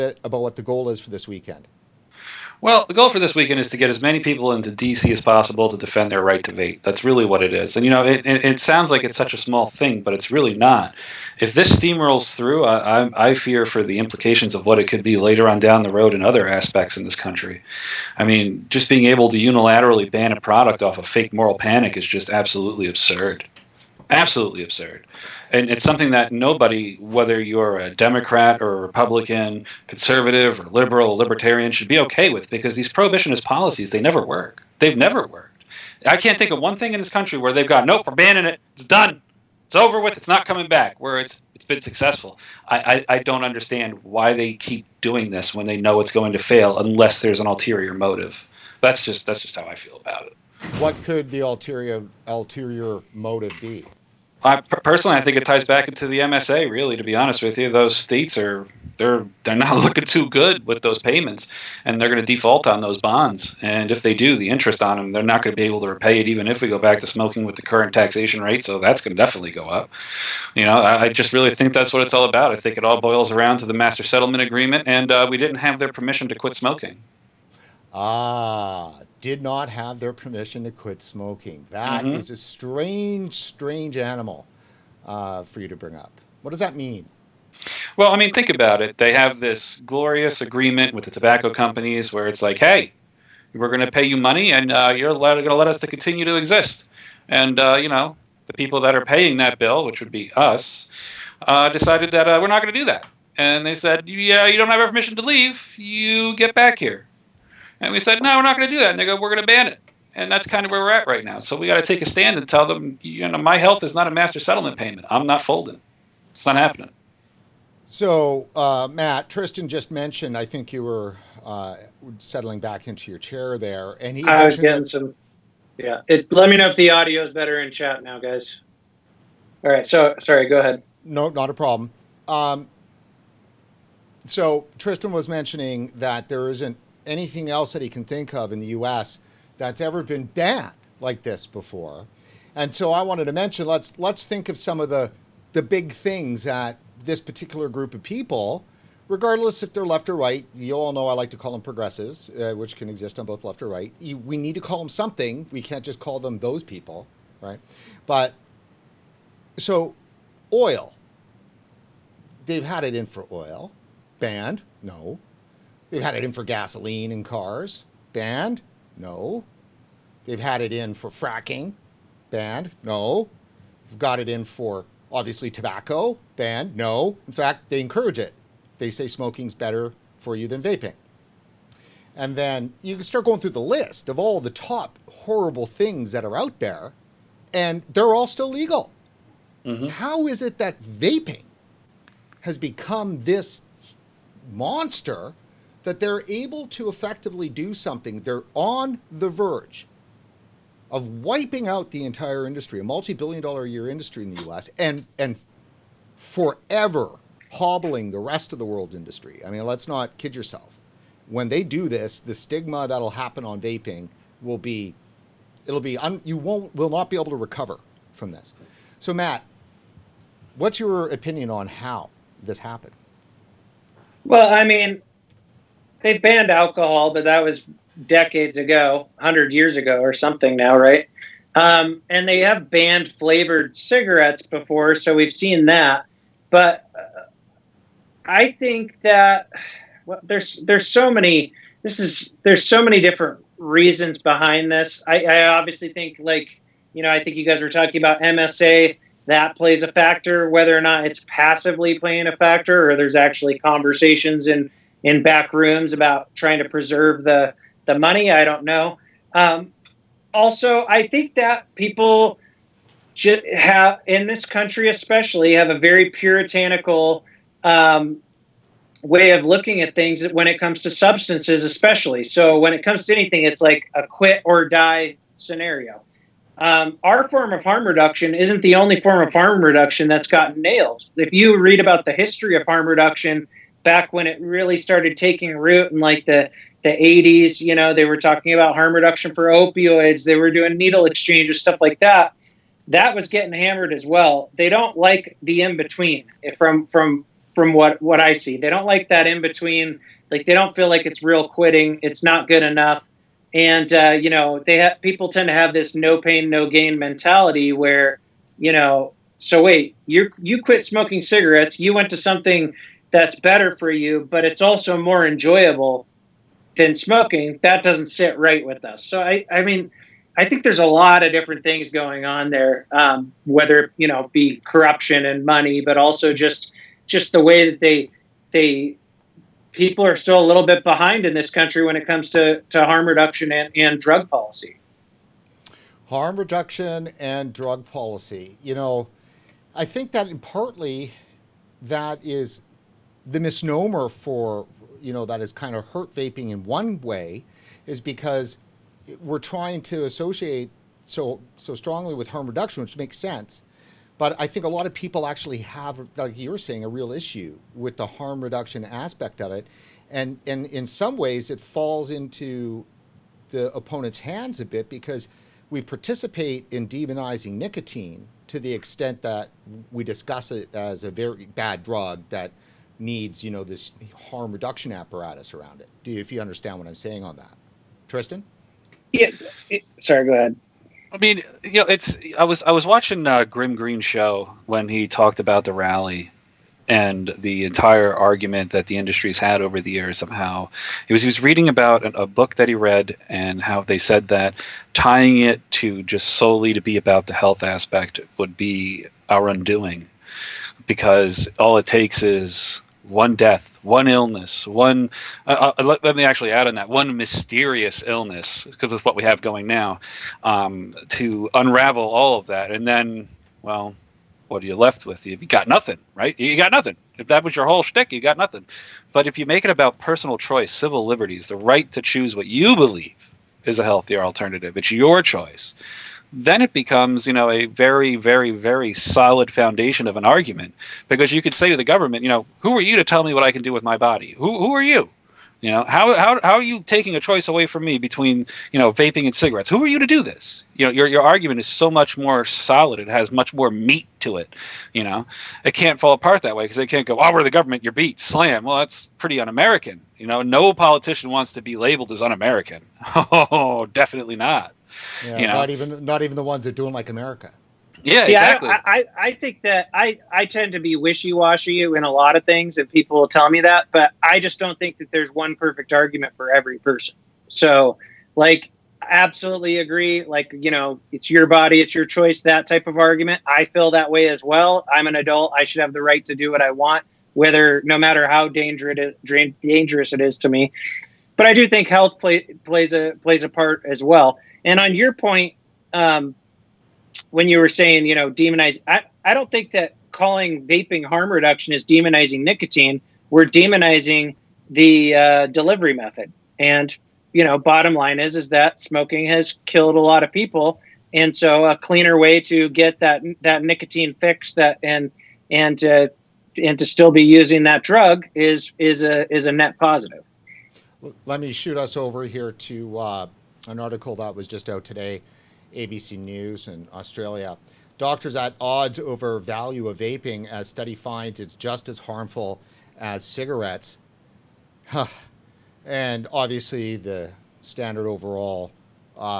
about what the goal is for this weekend. Well, the goal for this weekend is to get as many people into D.C. as possible to defend their right to vape. That's really what it is. And, it sounds like it's such a small thing, but it's really not. If this steamrolls through, I fear for the implications of what it could be later on down the road in other aspects in this country. I mean, just being able to unilaterally ban a product off of fake moral panic is just absolutely absurd. Absolutely absurd. And it's something that nobody, whether you're a Democrat or a Republican, conservative or liberal or libertarian, should be okay with, because these prohibitionist policies, they never work. They've never worked. I can't think of one thing in this country where they've gone, nope, we're banning it. It's done. It's over with. It's not coming back, where it's been successful. I don't understand why they keep doing this when they know it's going to fail, unless there's an ulterior motive. That's just how I feel about it. What could the ulterior motive be? Personally, I think it ties back into the MSA. Really, to be honest with you, those states they're not looking too good with those payments, and they're going to default on those bonds. And if they do, the interest on them, they're not going to be able to repay it, even if we go back to smoking with the current taxation rate. So that's going to definitely go up. I just really think that's what it's all about. I think it all boils around to the Master Settlement Agreement, and we didn't have their permission to quit smoking. Did not have their permission to quit smoking. That is a strange animal for you to bring up. What does that mean? Well, I mean, think about it. They have this glorious agreement with the tobacco companies where it's like, hey, we're going to pay you money, and you're going to let us to continue to exist. And, the people that are paying that bill, which would be us, decided that we're not going to do that. And they said, yeah, you don't have our permission to leave. You get back here. And we said, no, we're not going to do that. And they go, we're going to ban it. And that's kind of where we're at right now. So we got to take a stand and tell them, my health is not a master settlement payment. I'm not folding. It's not happening. So, Matt, Tristan just mentioned, I think you were settling back into your chair there. And I was getting some, yeah. Let me know if the audio is better in chat now, guys. All right. So, sorry, go ahead. No, not a problem. So Tristan was mentioning that there isn't anything else that he can think of in the U.S. that's ever been banned like this before. And so I wanted to mention, let's think of some of the big things that this particular group of people, regardless if they're left or right, you all know I like to call them progressives, which can exist on both left or right. We need to call them something. We can't just call them those people, right? But so oil, they've had it in for oil. Banned? No. They've had it in for gasoline in cars. Banned? No. They've had it in for fracking. Banned? No. They've got it in for, obviously, tobacco. Banned? No. In fact, they encourage it. They say smoking's better for you than vaping. And then you can start going through the list of all the top horrible things that are out there, and they're all still legal. Mm-hmm. How is it that vaping has become this monster that they're able to effectively do something? They're on the verge of wiping out the entire industry, a multi-billion-dollar a year industry in the U.S., and forever hobbling the rest of the world's industry. I mean, let's not kid yourself. When they do this, the stigma that'll happen on vaping will not be able to recover from this. So, Matt, what's your opinion on how this happened? Well, I mean, they banned alcohol, but that was decades ago, 100 years ago or something now, right? And they have banned flavored cigarettes before, so we've seen that. But I think that there's so many different reasons behind this. I obviously think, I think you guys were talking about MSA. That plays a factor, whether or not it's passively playing a factor, or there's actually conversations in back rooms about trying to preserve the money. I don't know. Also, I think that people have, in this country especially, have a very puritanical way of looking at things when it comes to substances, especially. So when it comes to anything, it's like a quit or die scenario. Our form of harm reduction isn't the only form of harm reduction that's gotten nailed. If you read about the history of harm reduction back when it really started taking root in like the 80s, they were talking about harm reduction for opioids. They were doing needle exchanges, stuff like that. That was getting hammered as well. They don't like the in-between from from what I see. They don't like that in between. Like, they don't feel like it's real quitting. It's not good enough. And, people tend to have this no pain, no gain mentality where, so wait, you quit smoking cigarettes. You went to something that's better for you, but it's also more enjoyable than smoking. That doesn't sit right with us. So I think there's a lot of different things going on there, whether be corruption and money, but also just the way that people are still a little bit behind in this country when it comes to harm reduction and drug policy. Harm reduction and drug policy. I think that partly that is the misnomer for, that has kind of hurt vaping in one way, is because we're trying to associate so strongly with harm reduction, which makes sense. But I think a lot of people actually have, like you were saying, a real issue with the harm reduction aspect of it. And in some ways, it falls into the opponent's hands a bit, because we participate in demonizing nicotine to the extent that we discuss it as a very bad drug that needs, this harm reduction apparatus around it. If you understand what I'm saying on that. Tristan? Yeah. Sorry, go ahead. I mean, I was watching Grim Green show when he talked about the rally and the entire argument that the industry's had over the years. Somehow he was reading about a book that he read, and how they said that tying it to just solely to be about the health aspect would be our undoing, because all it takes is one death, one illness, let me actually add on that, one mysterious illness, because it's what we have going now, to unravel all of that. And then, well, what are you left with? You got nothing, right? You got nothing. If that was your whole shtick, you got nothing. But if you make it about personal choice, civil liberties, the right to choose what you believe is a healthier alternative, it's your choice, then it becomes, a very, very, very solid foundation of an argument. Because you could say to the government, who are you to tell me what I can do with my body? Who are you? How are you taking a choice away from me between, vaping and cigarettes? Who are you to do this? Your argument is so much more solid. It has much more meat to it. It can't fall apart that way, because they can't go, oh, we're the government, you're beat, slam. Well, that's pretty un-American. No politician wants to be labeled as un-American. Oh, definitely not. Yeah, not even the ones that don't like America. Yeah, See, exactly. I think that I tend to be wishy-washy in a lot of things, and people will tell me that, but I just don't think that there's one perfect argument for every person. So, absolutely agree. It's your body, it's your choice, that type of argument. I feel that way as well. I'm an adult. I should have the right to do what I want, no matter how dangerous it is to me. But I do think health plays a part as well. And on your point, when you were saying, demonize, I don't think that calling vaping harm reduction is demonizing nicotine. We're demonizing the delivery method. And, bottom line is that smoking has killed a lot of people. And so a cleaner way to get that nicotine fix and to still be using that drug is a net positive. Let me shoot us over here to an article that was just out today, ABC News in Australia. Doctors at odds over value of vaping as study finds it's just as harmful as cigarettes. And obviously the standard overall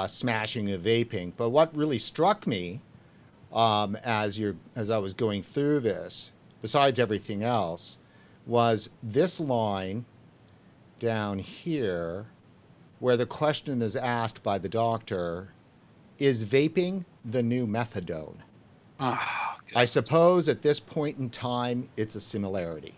smashing of vaping. But what really struck me as I was going through this, besides everything else, was this line down here where the question is asked by the doctor, is vaping the new methadone? Oh, I suppose at this point in time, it's a similarity.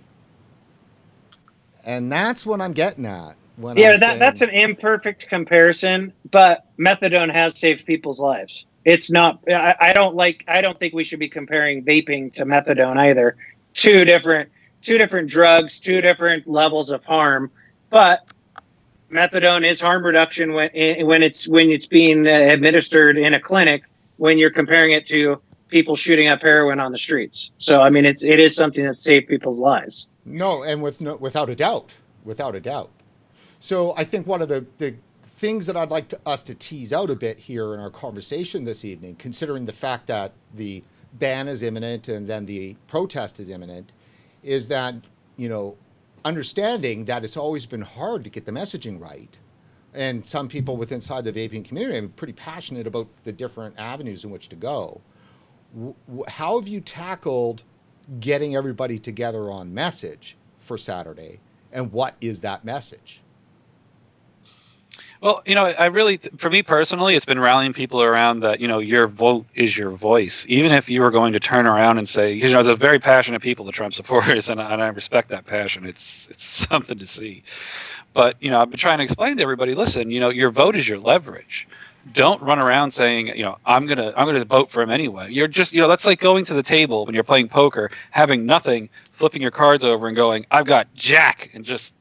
And that's what I'm getting at. That's an imperfect comparison, but methadone has saved people's lives. It's not, I don't think we should be comparing vaping to methadone either. Two different drugs, two different levels of harm, but methadone is harm reduction when it's being administered in a clinic, when you're comparing it to people shooting up heroin on the streets. So, I mean, it is something that saved people's lives. No, and without a doubt. So I think one of the things that I'd like us to tease out a bit here in our conversation this evening, considering the fact that the ban is imminent and then the protest is imminent, is that, understanding that it's always been hard to get the messaging right. And some people within inside the vaping community are pretty passionate about the different avenues in which to go. How have you tackled getting everybody together on message for Saturday? And what is that message? Well, I really, for me personally, it's been rallying people around that, your vote is your voice. Even if you were going to turn around and say, there's a very passionate people, the Trump supporters, and I respect that passion. It's something to see. But, I've been trying to explain to everybody, listen, your vote is your leverage. Don't run around saying, I'm gonna vote for him anyway. You're just, that's like going to the table when you're playing poker, having nothing, flipping your cards over and going, I've got Jack, and just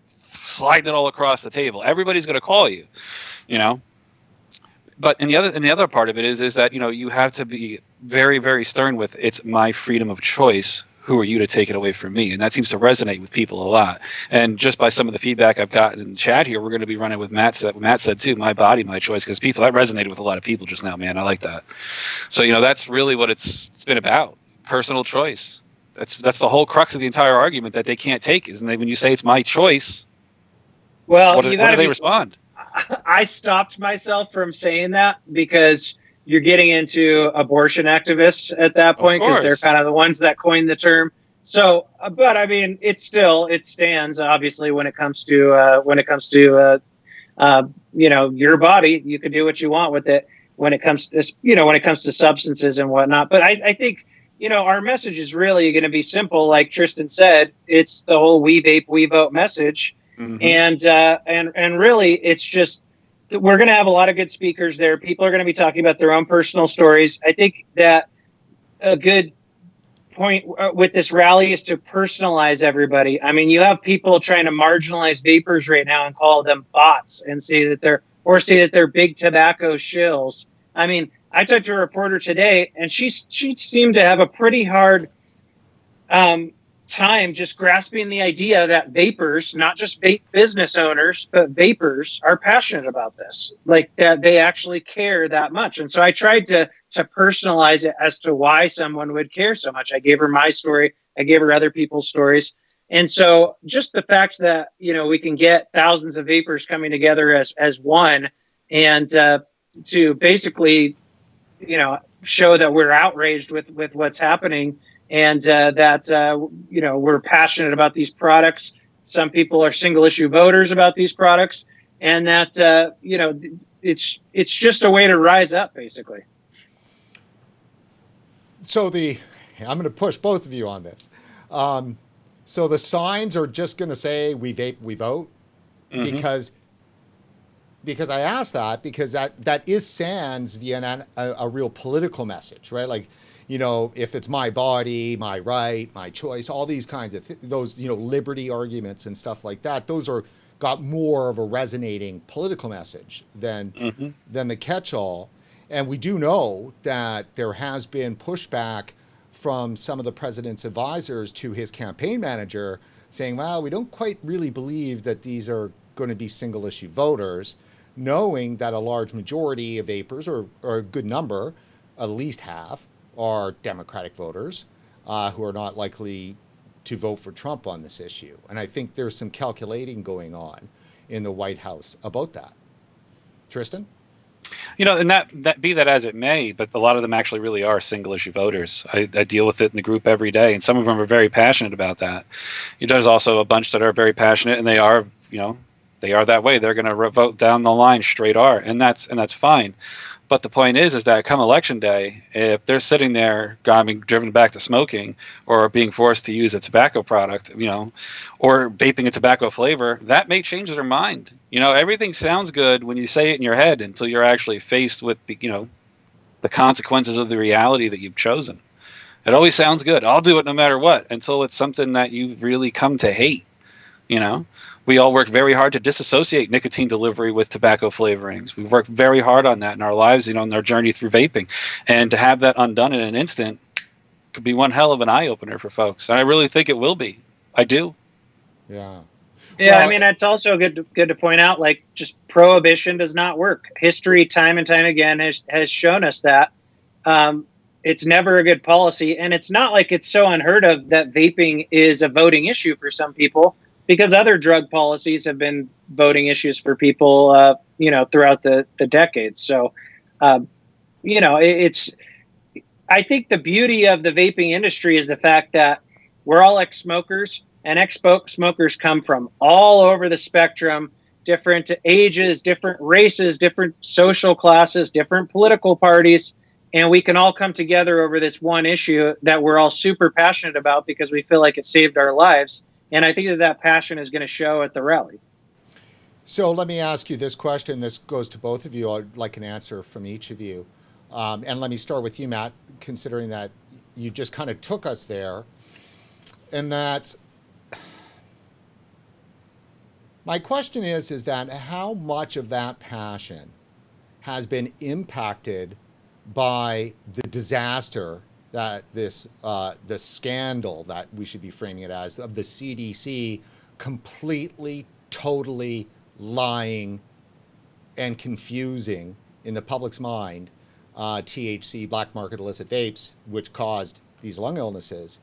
sliding it all across the table. Everybody's going to call you, But the other part of it is that you have to be very, very stern with, it's my freedom of choice. Who are you to take it away from me? And that seems to resonate with people a lot. And just by some of the feedback I've gotten in the chat here, we're going to be running with Matt said too, my body, my choice, because that resonated with a lot of people just now, man. I like that. So, that's really what it's been about. Personal choice. That's the whole crux of the entire argument that they can't take, isn't it? When you say it's my choice, well, what do they respond? I stopped myself from saying that because you're getting into abortion activists at that point, because they're kind of the ones that coined the term. So, but I mean, it stands obviously when it comes to your body. You can do what you want with it when it comes to substances and whatnot. But I think our message is really going to be simple, like Tristan said. It's the whole "We Vape, We Vote" message. Mm-hmm. And really, it's just, we're going to have a lot of good speakers there. People are going to be talking about their own personal stories. I think that a good point with this rally is to personalize everybody. I mean, you have people trying to marginalize vapors right now and call them bots and say that they're big tobacco shills. I mean, I talked to a reporter today, and she seemed to have a pretty hard time just grasping the idea that vapors, not just vape business owners, but vapors are passionate about this, like that they actually care that much. And so I tried to personalize it as to why someone would care so much. I gave her my story. I gave her other people's stories. And so just the fact that, we can get thousands of vapors coming together as one, and to basically, show that we're outraged with what's happening, and that we're passionate about these products. Some people are single issue voters about these products, and that it's just a way to rise up, basically. So I'm going to push both of you on this. So the signs are just going to say "We vape, we vote," mm-hmm. because I asked that because that is sans a real political message, right? Like, if it's my body, my right, my choice, all these kinds of those, liberty arguments and stuff like that, those are got more of a resonating political message than the catch-all. And we do know that there has been pushback from some of the president's advisors to his campaign manager saying, well, we don't quite really believe that these are going to be single issue voters, knowing that a large majority of vapors, or a good number, at least half, are Democratic voters who are not likely to vote for Trump on this issue. And I think there's some calculating going on in the White House about that. Tristan? And that be that as it may, but a lot of them actually really are single issue voters. I deal with it in the group every day, and some of them are very passionate about that. There's also a bunch that are very passionate, and they are that way. They're going to vote down the line straight R, and that's fine. But the point is that come election day, if they're sitting there being driven back to smoking, or being forced to use a tobacco product, or vaping a tobacco flavor, that may change their mind. Everything sounds good when you say it in your head until you're actually faced with the consequences of the reality that you've chosen. It always sounds good. I'll do it no matter what, until it's something that you've really come to hate. We all work very hard to disassociate nicotine delivery with tobacco flavorings. We've worked very hard on that in our lives, in our journey through vaping. And to have that undone in an instant could be one hell of an eye-opener for folks. And I really think it will be. I do. Yeah. Yeah, well, I mean, it's also good to point out, like, just prohibition does not work. History, time and time again, has shown us that. it's never a good policy. And it's not like it's so unheard of that vaping is a voting issue for some people, because other drug policies have been voting issues for people, throughout the decades. So, it's, I think the beauty of the vaping industry is the fact that we're all ex-smokers, and ex-smokers come from all over the spectrum, different ages, different races, different social classes, different political parties, and we can all come together over this one issue that we're all super passionate about because we feel like it saved our lives. And I think that passion is going to show at the rally. So let me ask you this question. This goes to both of you. I'd like an answer from each of you. And let me start with you, Matt, considering that you just kind of took us there. And that's, my question is that how much of that passion has been impacted by the disaster that the scandal that we should be framing it as, of the CDC completely, totally lying and confusing in the public's mind THC, black market illicit vapes, which caused these lung illnesses,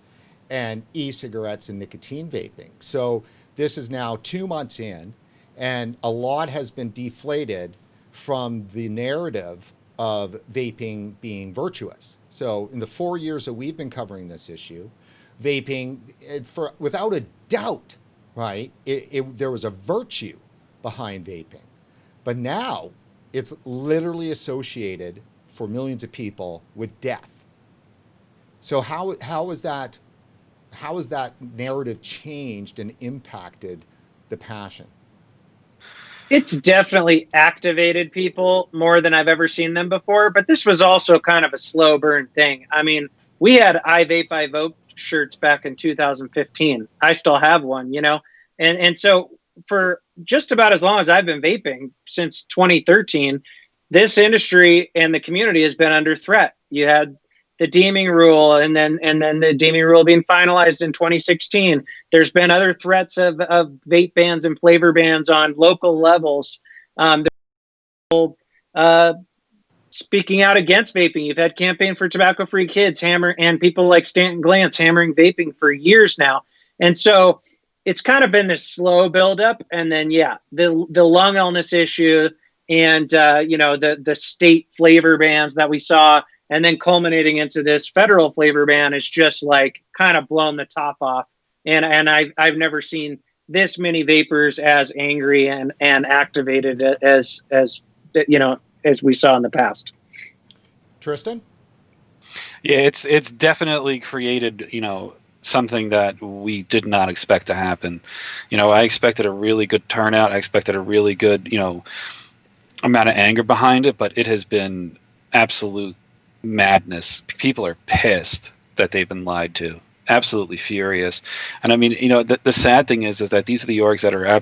and e-cigarettes and nicotine vaping. So this is now 2 months in, and a lot has been deflated from the narrative of vaping being virtuous. So in the 4 years that we've been covering this issue, vaping, without a doubt, right, there was a virtue behind vaping. But now it's literally associated for millions of people with death. So how is that narrative changed and impacted the passion? It's definitely activated people more than I've ever seen them before, but this was also kind of a slow burn thing. I mean, we had I Vape, I Vote shirts back in 2015. I still have one, and so for just about as long as I've been vaping, since 2013, this industry and the community has been under threat. You had the deeming rule, and then the deeming rule being finalized in 2016. There's been other threats of vape bans and flavor bans on local levels. Speaking out against vaping. You've had Campaign for Tobacco-Free Kids and people like Stanton Glantz hammering vaping for years now. And so it's kind of been this slow buildup. And then, the lung illness issue and, the state flavor bans that we saw, and then culminating into this federal flavor ban, is just like kind of blown the top off. And I've never seen this many vapors as angry and activated as we saw in the past. Tristan? Yeah, it's definitely created, something that we did not expect to happen. I expected a really good turnout. I expected a really good, amount of anger behind it, but it has been absolute madness. People are pissed that they've been lied to. Absolutely furious. And I mean, the sad thing is that these are the orgs that are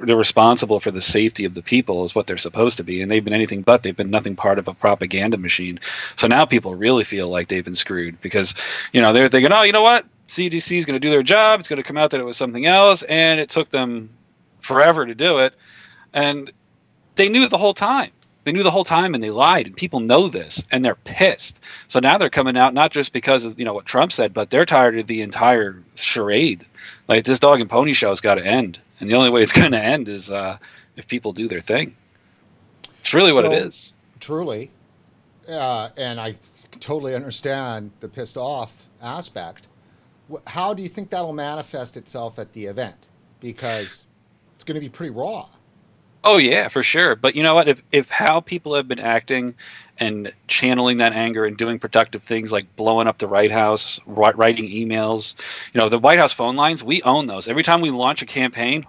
they're responsible for the safety of the people, is what they're supposed to be, and they've been anything but. They've been nothing part of a propaganda machine. So now people really feel like they've been screwed, because they're thinking, oh, you know what, CDC is going to do their job, it's going to come out that it was something else, and it took them forever to do it, and they knew the whole time. They knew the whole time, and they lied, and people know this, and they're pissed. So now they're coming out, not just because of what Trump said, but they're tired of the entire charade. Like, this dog and pony show has got to end, and the only way it's going to end is if people do their thing. It's really what it is. Truly, and I totally understand the pissed off aspect. How do you think that'll manifest itself at the event? Because it's going to be pretty raw. Oh yeah, for sure. But you know what? If how people have been acting and channeling that anger and doing productive things like blowing up the White House, writing emails, the White House phone lines, we own those. Every time we launch a campaign,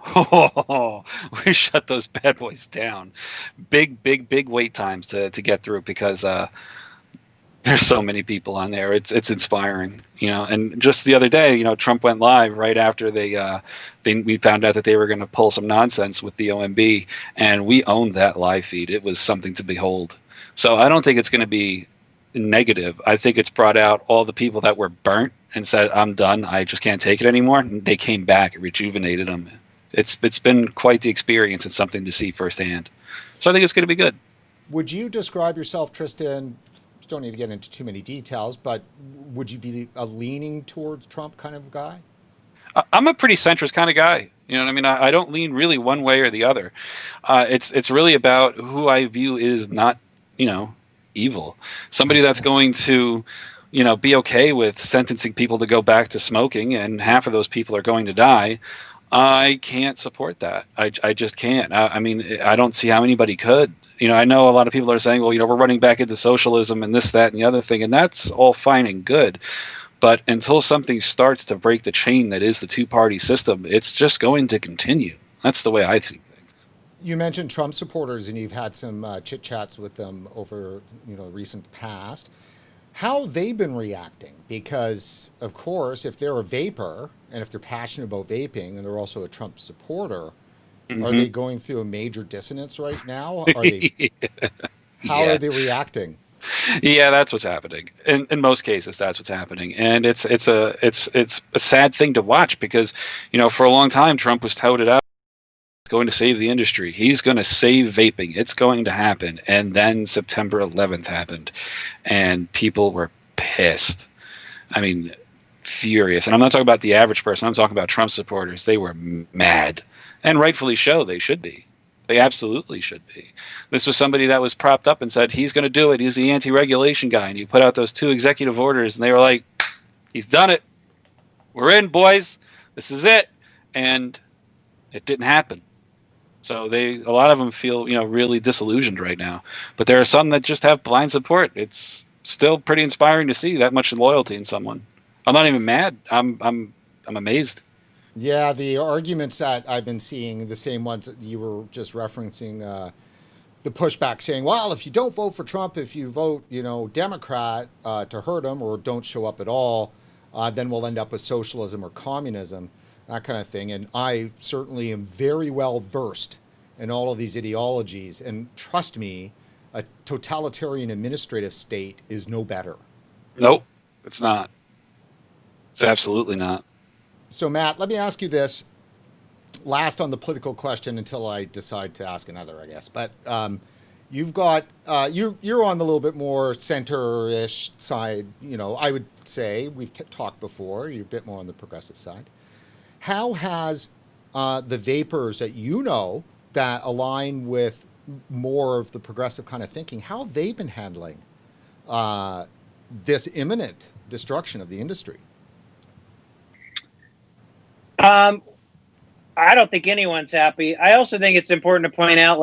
we shut those bad boys down. Big wait times to get through, because there's so many people on there. It's inspiring, And just the other day, Trump went live right after we found out that they were going to pull some nonsense with the OMB, and we owned that live feed. It was something to behold. So I don't think it's going to be negative. I think it's brought out all the people that were burnt and said, "I'm done. I just can't take it anymore." And they came back. It rejuvenated them. It's been quite the experience and something to see firsthand. So I think it's going to be good. Would you describe yourself, Tristan, don't need to get into too many details, but would you be a leaning towards Trump kind of guy? I'm a pretty centrist kind of guy. You know what I mean? I don't lean really one way or the other. It's really about who I view is not, evil. Somebody that's going to, be okay with sentencing people to go back to smoking, and half of those people are going to die. I can't support that. I just can't. I mean, I don't see how anybody could. I know a lot of people are saying, well, we're running back into socialism and this, that, and the other thing, and that's all fine and good. But until something starts to break the chain that is the two-party system, it's just going to continue. That's the way I see things. You mentioned Trump supporters, and you've had some chit-chats with them over recent past. How have they been reacting? Because, of course, if they're a vapor, and if they're passionate about vaping, and they're also a Trump supporter, are they going through a major dissonance right now? Are they? How are they reacting? Yeah, that's what's happening. In most cases, that's what's happening, and it's a sad thing to watch because for a long time Trump was touted out going to save the industry. He's going to save vaping. It's going to happen, and then September 11th happened, and people were pissed. I mean, furious. And I'm not talking about the average person. I'm talking about Trump supporters. They were mad, and rightfully so. They should be. They absolutely should be. This was somebody that was propped up and said, he's going to do it. He's the anti-regulation guy. And he put out those 2 executive orders, and they were like, he's done it. We're in, boys. This is it. And it didn't happen. So a lot of them feel, really disillusioned right now. But there are some that just have blind support. It's still pretty inspiring to see that much loyalty in someone. I'm not even mad. I'm amazed. Yeah, the arguments that I've been seeing, the same ones that you were just referencing, the pushback saying, well, if you don't vote for Trump, if you vote, Democrat to hurt him or don't show up at all, then we'll end up with socialism or communism, that kind of thing. And I certainly am very well versed in all of these ideologies. And trust me, a totalitarian administrative state is no better. Nope, it's not. It's absolutely not. So, Matt, let me ask you this last on the political question until I decide to ask another, I guess. But you've got, you're on the little bit more center-ish side, I would say. We've talked before. You're a bit more on the progressive side. How has the vapors that that align with more of the progressive kind of thinking, how have they been handling this imminent destruction of the industry? I don't think anyone's happy. I also think it's important to point out,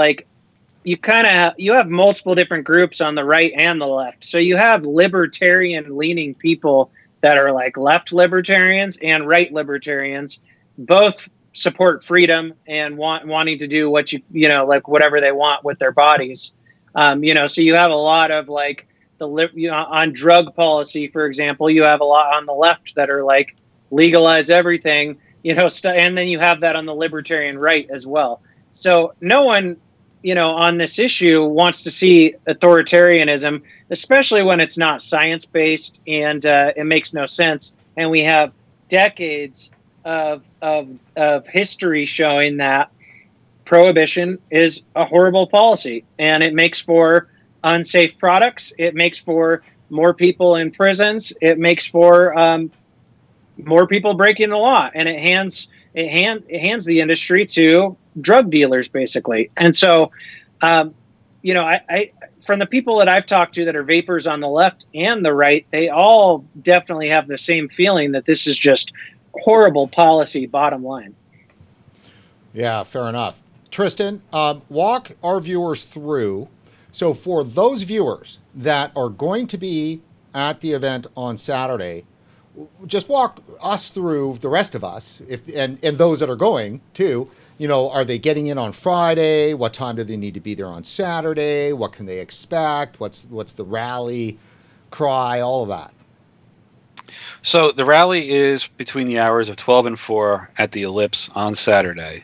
you have multiple different groups on the right and the left. So you have libertarian-leaning people that are left libertarians and right libertarians, both support freedom and wanting to do what whatever they want with their bodies. So you have a lot of on drug policy, for example, you have a lot on the left that are legalize everything. And then you have that on the libertarian right as well. So no one, on this issue wants to see authoritarianism, especially when it's not science-based and it makes no sense. And we have decades of history showing that prohibition is a horrible policy, and it makes for unsafe products. It makes for more people in prisons. It makes for more people breaking the law, and it hands the industry to drug dealers, basically. And so, I from the people that I've talked to that are vapors on the left and the right, they all definitely have the same feeling that this is just horrible policy, bottom line. Yeah, fair enough. Tristan, walk our viewers through. So for those viewers that are going to be at the event on Saturday, just walk us through, the rest of us, and those that are going too. Are they getting in on Friday? What time do they need to be there on Saturday? What can they expect? What's the rally cry? All of that. So the rally is between the hours of 12 and 4 at the Ellipse on Saturday.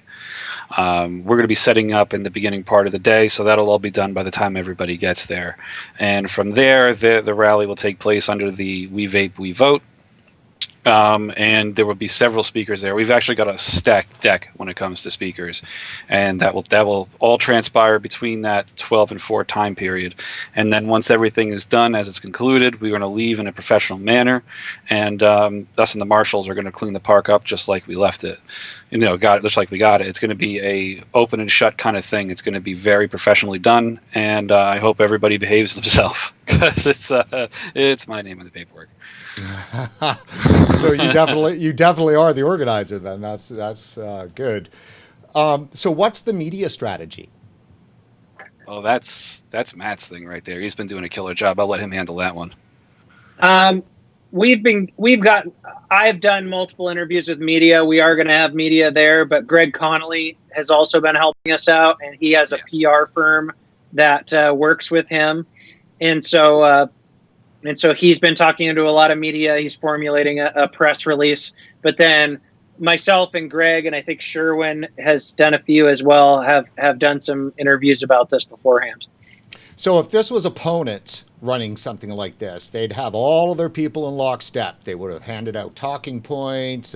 We're going to be setting up in the beginning part of the day, so that'll all be done by the time everybody gets there. And from there, the rally will take place under the We Vape, We Vote and there will be several speakers there. We've actually got a stacked deck when it comes to speakers, and that will all transpire between that 12 and 4 time period. And then once everything is done, as it's concluded, we're going to leave in a professional manner, and us and the marshals are going to clean the park up just like we left it. Got it just like we got it. It's going to be a open and shut kind of thing. It's going to be very professionally done, and I hope everybody behaves themselves because it's my name in the paperwork. So you definitely are the organizer then. That's good. So what's the media strategy? Oh, that's Matt's thing right there. He's been doing a killer job. I'll let him handle that one. I've done multiple interviews with media. We are going to have media there, but Greg Connolly has also been helping us out, and he has a PR firm that works with him, and so he's been talking to a lot of media. He's formulating a press release, but then myself and Greg, and I think Sherwin has done a few as well, have done some interviews about this beforehand. So if this was opponents running something like this, they'd have all of their people in lockstep. They would have handed out talking points.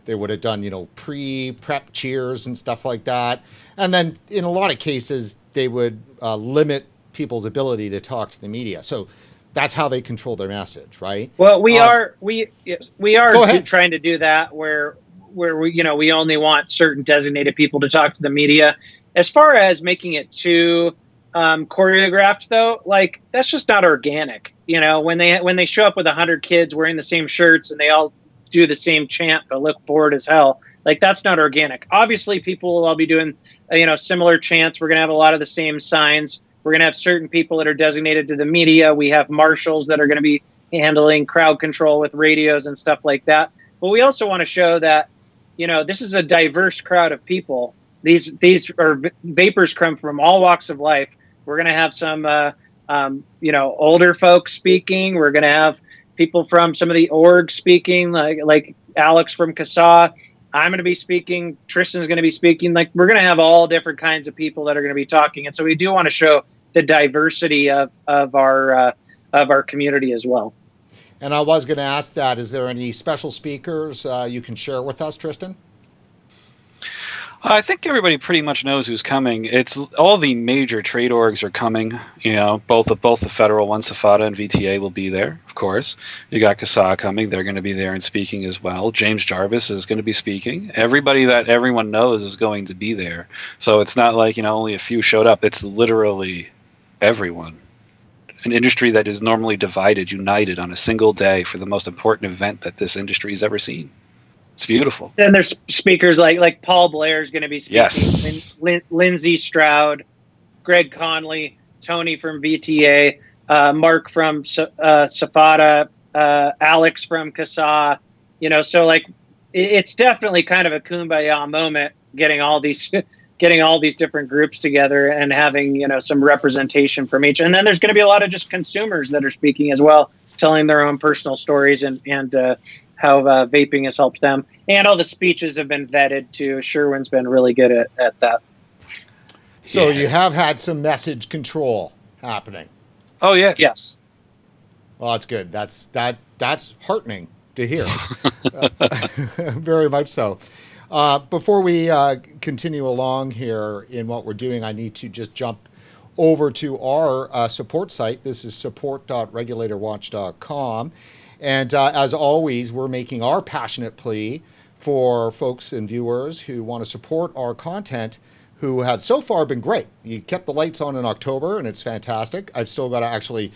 They would have done, prep cheers and stuff like that. And then in a lot of cases, they would limit people's ability to talk to the media. So that's how they control their message, right? Well, we are trying to do that where we only want certain designated people to talk to the media. As far as making it too choreographed, though, like that's just not organic. When they show up with 100 kids wearing the same shirts and they all do the same chant but look bored as hell, like that's not organic. Obviously, people will all be doing similar chants. We're gonna have a lot of the same signs. We're gonna have certain people that are designated to the media. We have marshals that are gonna be handling crowd control with radios and stuff like that. But we also want to show that this is a diverse crowd of people. These are vapors come from all walks of life. We're going to have some, older folks speaking. We're going to have people from some of the orgs speaking, like Alex from CASA. I'm going to be speaking. Tristan's going to be speaking. Like we're going to have all different kinds of people that are going to be talking. And so we do want to show the diversity of our community as well. And I was going to ask that, is there any special speakers you can share with us, Tristan? I think everybody pretty much knows who's coming. It's all the major trade orgs are coming. Both the federal ones, SFATA and VTA, will be there, of course. You got CASA coming; they're going to be there and speaking as well. James Jarvis is going to be speaking. Everybody that everyone knows is going to be there. So it's not like only a few showed up. It's literally everyone. An industry that is normally divided, united on a single day for the most important event that this industry has ever seen. It's beautiful. Then there's speakers like Paul Blair is going to be speaking. Yes. Lindsay Stroud, Greg Conley, Tony from VTA, Mark from SFATA, Alex from CASA. So like it's definitely kind of a kumbaya moment getting all these different groups together and having some representation from each. And then there's going to be a lot of just consumers that are speaking as well, telling their own personal stories and how vaping has helped them. And all the speeches have been vetted too. Sherwin's been really good at that. So you have had some message control happening. Oh yeah. Yes. Well, that's good. That's heartening to hear. Very much so. Before we continue along here in what we're doing, I need to just jump over to our support site. This is support.regulatorwatch.com. And as always, we're making our passionate plea for folks and viewers who want to support our content, who have so far been great. You kept the lights on in October, and it's fantastic. I've still got to actually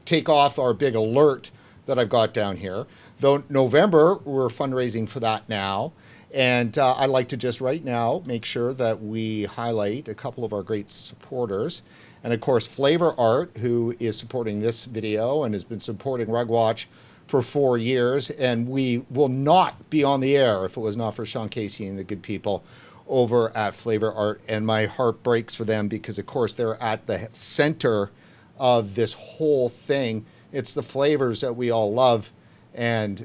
take off our big alert that I've got down here. Though November, we're fundraising for that now. And I'd like to just right now make sure that we highlight a couple of our great supporters. And of course, Flavor Art, who is supporting this video and has been supporting RegWatch for 4 years. And we will not be on the air if it was not for Sean Casey and the good people over at Flavor Art. And my heart breaks for them because, of course, they're at the center of this whole thing. It's the flavors that we all love, and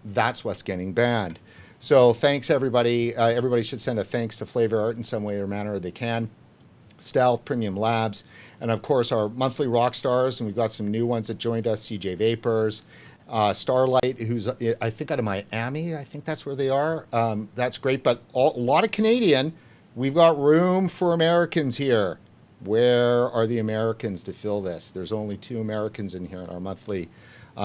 that's what's getting banned. So thanks, everybody. Everybody should send a thanks to Flavor Art in some way or manner they can. Stealth, Premium Labs, and of course our monthly rock stars, and we've got some new ones that joined us, CJ Vapors, Starlight, who's I think out of Miami. I think that's where they are. That's great, but a lot of Canadian. We've got room for Americans here. Where are the Americans to fill this? There's only 2 Americans in here in our monthly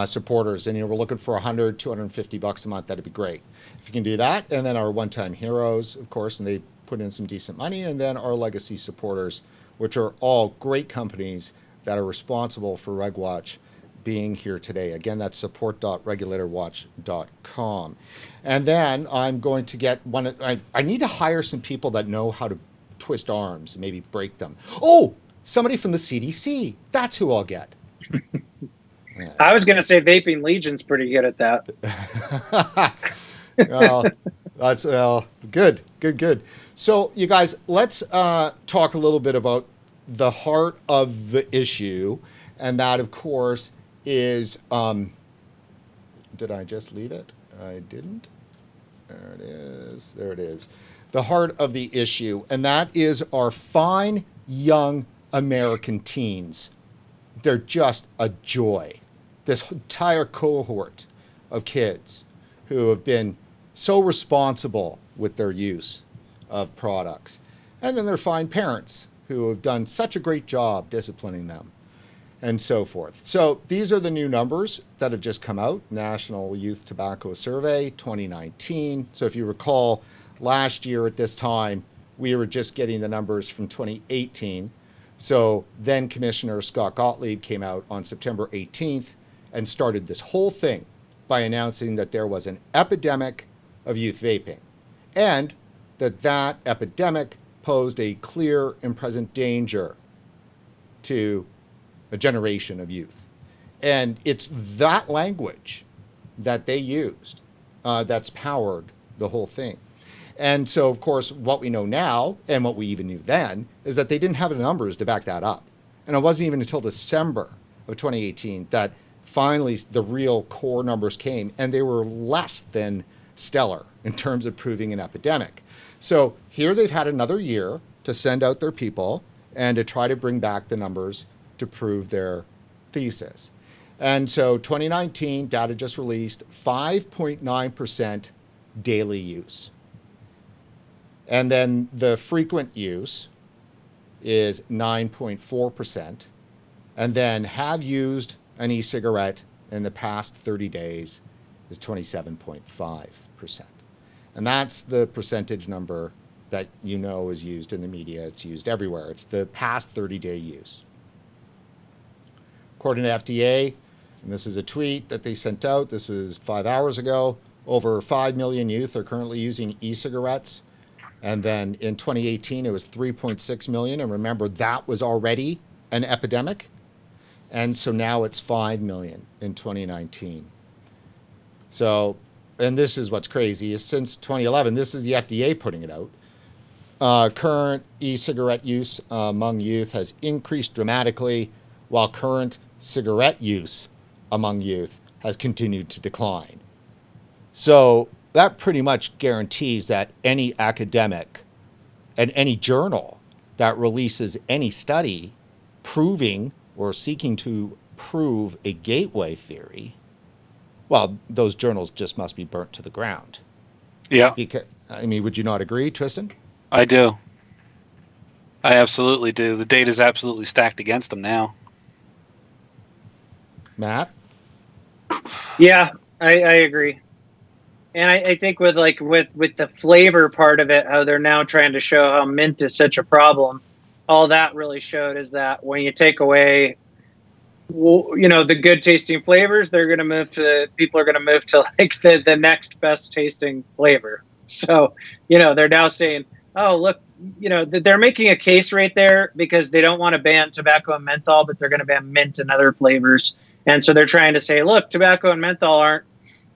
supporters, and we're looking for $100, $250 a month. That'd be great if you can do that. And then our one-time heroes, of course, and they put in some decent money, and then our legacy supporters, which are all great companies that are responsible for RegWatch being here today. Again, that's support.regulatorwatch.com. And then I'm going to get I need to hire some people that know how to twist arms and maybe break them. Oh, somebody from the CDC. That's who I'll get. I was going to say Vaping Legion's pretty good at that. That's good. So, you guys, let's talk a little bit about the heart of the issue, and that, of course, is did I just leave it? I didn't. There it is. The heart of the issue, and that is our fine young American teens. They're just a joy. This entire cohort of kids who have been so responsible with their use of products. And then their fine parents who have done such a great job disciplining them, and so forth. So these are the new numbers that have just come out. National Youth Tobacco Survey 2019. So if you recall, last year at this time, we were just getting the numbers from 2018. So then Commissioner Scott Gottlieb came out on September 18th and started this whole thing by announcing that there was an epidemic of youth vaping, and that epidemic posed a clear and present danger to a generation of youth. And it's that language that they used that's powered the whole thing. And so, of course, what we know now, and what we even knew then, is that they didn't have the numbers to back that up. And it wasn't even until December of 2018 that finally the real core numbers came, and they were less than stellar in terms of proving an epidemic. So here they've had another year to send out their people and to try to bring back the numbers to prove their thesis. And so 2019 data just released, 5.9% daily use. And then the frequent use is 9.4%. And then have used an e-cigarette in the past 30 days is 27.5%. And that's the percentage number that is used in the media. It's used everywhere. It's the past 30-day use. According to FDA, and this is a tweet that they sent out, this was 5 hours ago, over 5 million youth are currently using e-cigarettes. And then in 2018, it was 3.6 million. And remember, that was already an epidemic. And so now it's 5 million in 2019. So, and this is what's crazy, is since 2011, this is the FDA putting it out. Current e-cigarette use among youth has increased dramatically, while current cigarette use among youth has continued to decline. So that pretty much guarantees that any academic and any journal that releases any study proving or seeking to prove a gateway theory, well, those journals just must be burnt to the ground. Yeah. Because, would you not agree, Tristan? I do. I absolutely do. The data's absolutely stacked against them now. Matt? Yeah, I agree. And I think with the flavor part of it, how they're now trying to show how mint is such a problem, all that really showed is that when you take away, the good tasting flavors, people are going to move to like the next best tasting flavor. So, they're now saying, oh, look, they're making a case right there because they don't want to ban tobacco and menthol, but they're going to ban mint and other flavors. And so they're trying to say, look, tobacco and menthol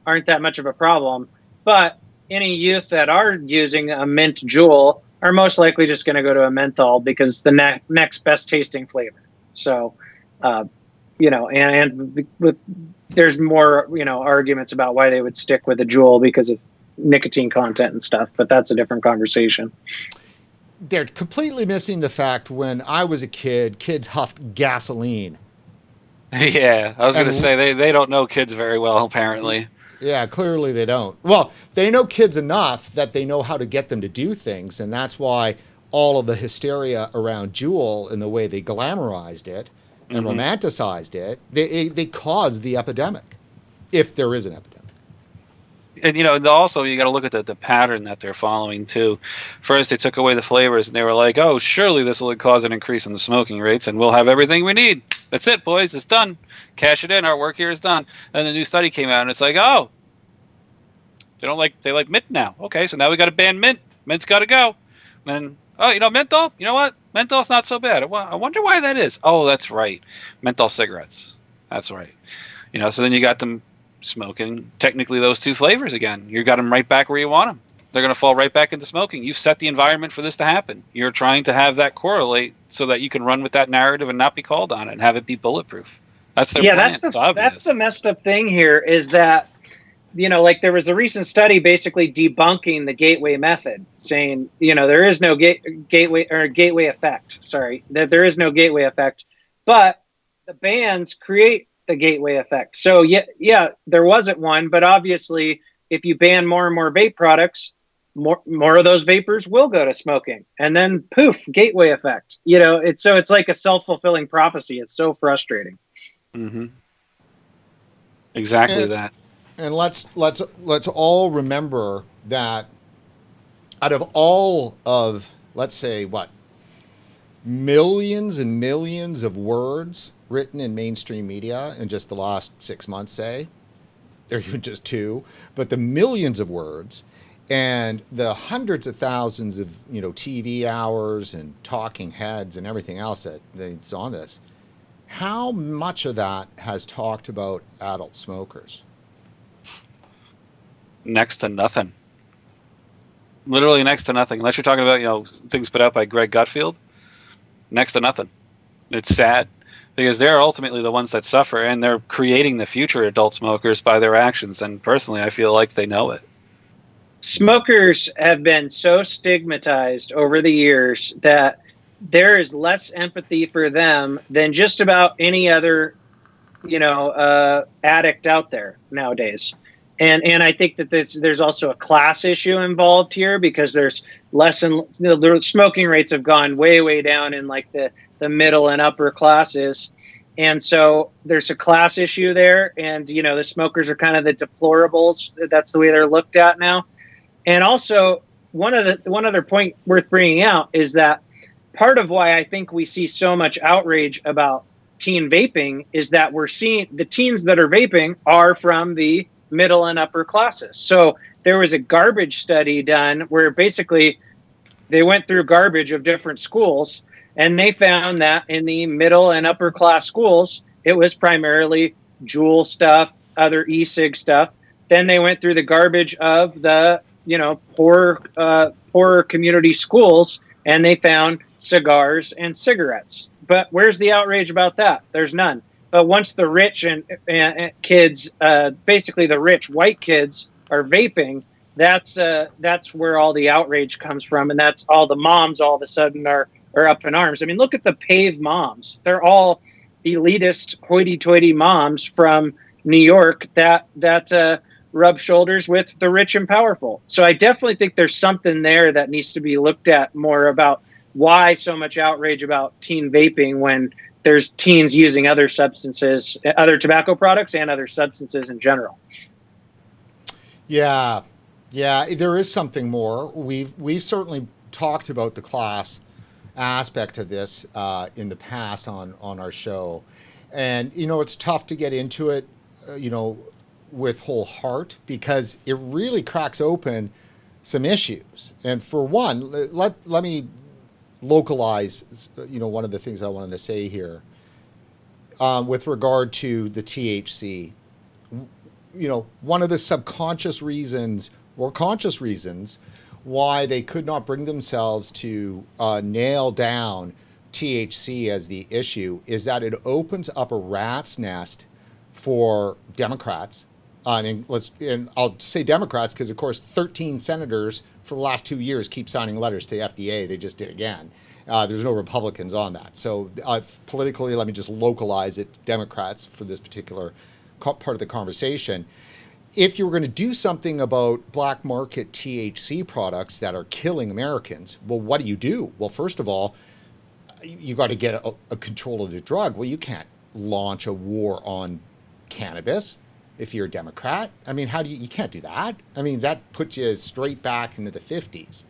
aren't that much of a problem, but any youth that are using a mint Juul are most likely just going to go to a menthol because it's the next best tasting flavor. So, there's more, arguments about why they would stick with a Juul because of nicotine content and stuff, but that's a different conversation. They're completely missing the fact when I was a kid, kids huffed gasoline Yeah, I was going to And say they don't know kids very well, apparently. yeah, clearly they don't. Well, they know kids enough that they know how to get them to do things, and that's why all of the hysteria around Juul and the way they glamorized it and Hmm. romanticized it, they caused the epidemic, if there is an epidemic. And also you got to look at the pattern that they're following too. First, they took away the flavors, and they were like, "Oh, surely this will cause an increase in the smoking rates, and we'll have everything we need. That's it, boys. It's done. Cash it in. Our work here is done." And the new study came out, and it's like, "Oh, they like mint now. Okay, so now we got to ban mint. Mint's got to go." And menthol. You know what? Menthol's not so bad. I wonder why that is. Oh, that's right. Menthol cigarettes. That's right. So then you got them smoking technically those two flavors again. You got them right back where you want them. They're going to fall right back into smoking. You've set the environment for this to happen. You're trying to have that correlate so that you can run with that narrative and not be called on it and have it be bulletproof. That's their plan. That's the messed up thing here is that like there was a recent study basically debunking the gateway method, saying there is no gateway effect. Sorry, that there is no gateway effect, but the bans create the gateway effect. So yeah, there wasn't one, but obviously, if you ban more and more vape products, more of those vapors will go to smoking, and then poof, gateway effect. It's like a self-fulfilling prophecy. It's so frustrating. Mm-hmm. Exactly And, that. and let's all remember that out of all of, let's say, what, millions and millions of words written in mainstream media in just the last 6 months, say, or even just two, but the millions of words and the hundreds of thousands of TV hours and talking heads and everything else that's on this, how much of that has talked about adult smokers? Next to nothing. Literally next to nothing. Unless you're talking about things put out by Greg Gutfield. Next to nothing. It's sad because they're ultimately the ones that suffer, and they're creating the future adult smokers by their actions. And personally, I feel like they know it. Smokers have been so stigmatized over the years that there is less empathy for them than just about any other, addict out there nowadays. And I think that there's also a class issue involved here because there's less and the smoking rates have gone way down in like the middle and upper classes. And so there's a class issue there. And, the smokers are kind of the deplorables. That's the way they're looked at now. And also, one other point worth bringing out is that part of why I think we see so much outrage about teen vaping is that we're seeing the teens that are vaping are from the middle and upper classes. So there was a garbage study done where basically they went through garbage of different schools, and they found that in the middle and upper class schools, it was primarily Juul stuff, other e-cig stuff. Then they went through the garbage of the poorer community schools, and they found cigars and cigarettes. But where's the outrage about that? There's none. But once the rich and kids, basically the rich white kids, are vaping, that's where all the outrage comes from, and that's all the moms all of a sudden are up in arms. I mean, look at the PAVE moms; they're all elitist, hoity-toity moms from New York that rub shoulders with the rich and powerful. So I definitely think there's something there that needs to be looked at more about why so much outrage about teen vaping when there's teens using other substances, other tobacco products, and other substances in general. Yeah, there is something more. We've certainly talked about the class aspect of this in the past on our show, and it's tough to get into it, with whole heart because it really cracks open some issues. And for one, let me localize, one of the things I wanted to say here with regard to the THC. One of the subconscious reasons or conscious reasons why they could not bring themselves to nail down THC as the issue is that it opens up a rat's nest for Democrats. And I'll say Democrats because, of course, 13 senators for the last 2 years keep signing letters to the FDA. They just did again. There's no Republicans on that. So politically, let me just localize it to Democrats for this particular part of the conversation. If you were going to do something about black market THC products that are killing Americans, well, what do? Well, first of all, you got to get a control of the drug. Well, you can't launch a war on cannabis if you're a Democrat. I mean, you can't do that. I mean, that puts you straight back into the 50s.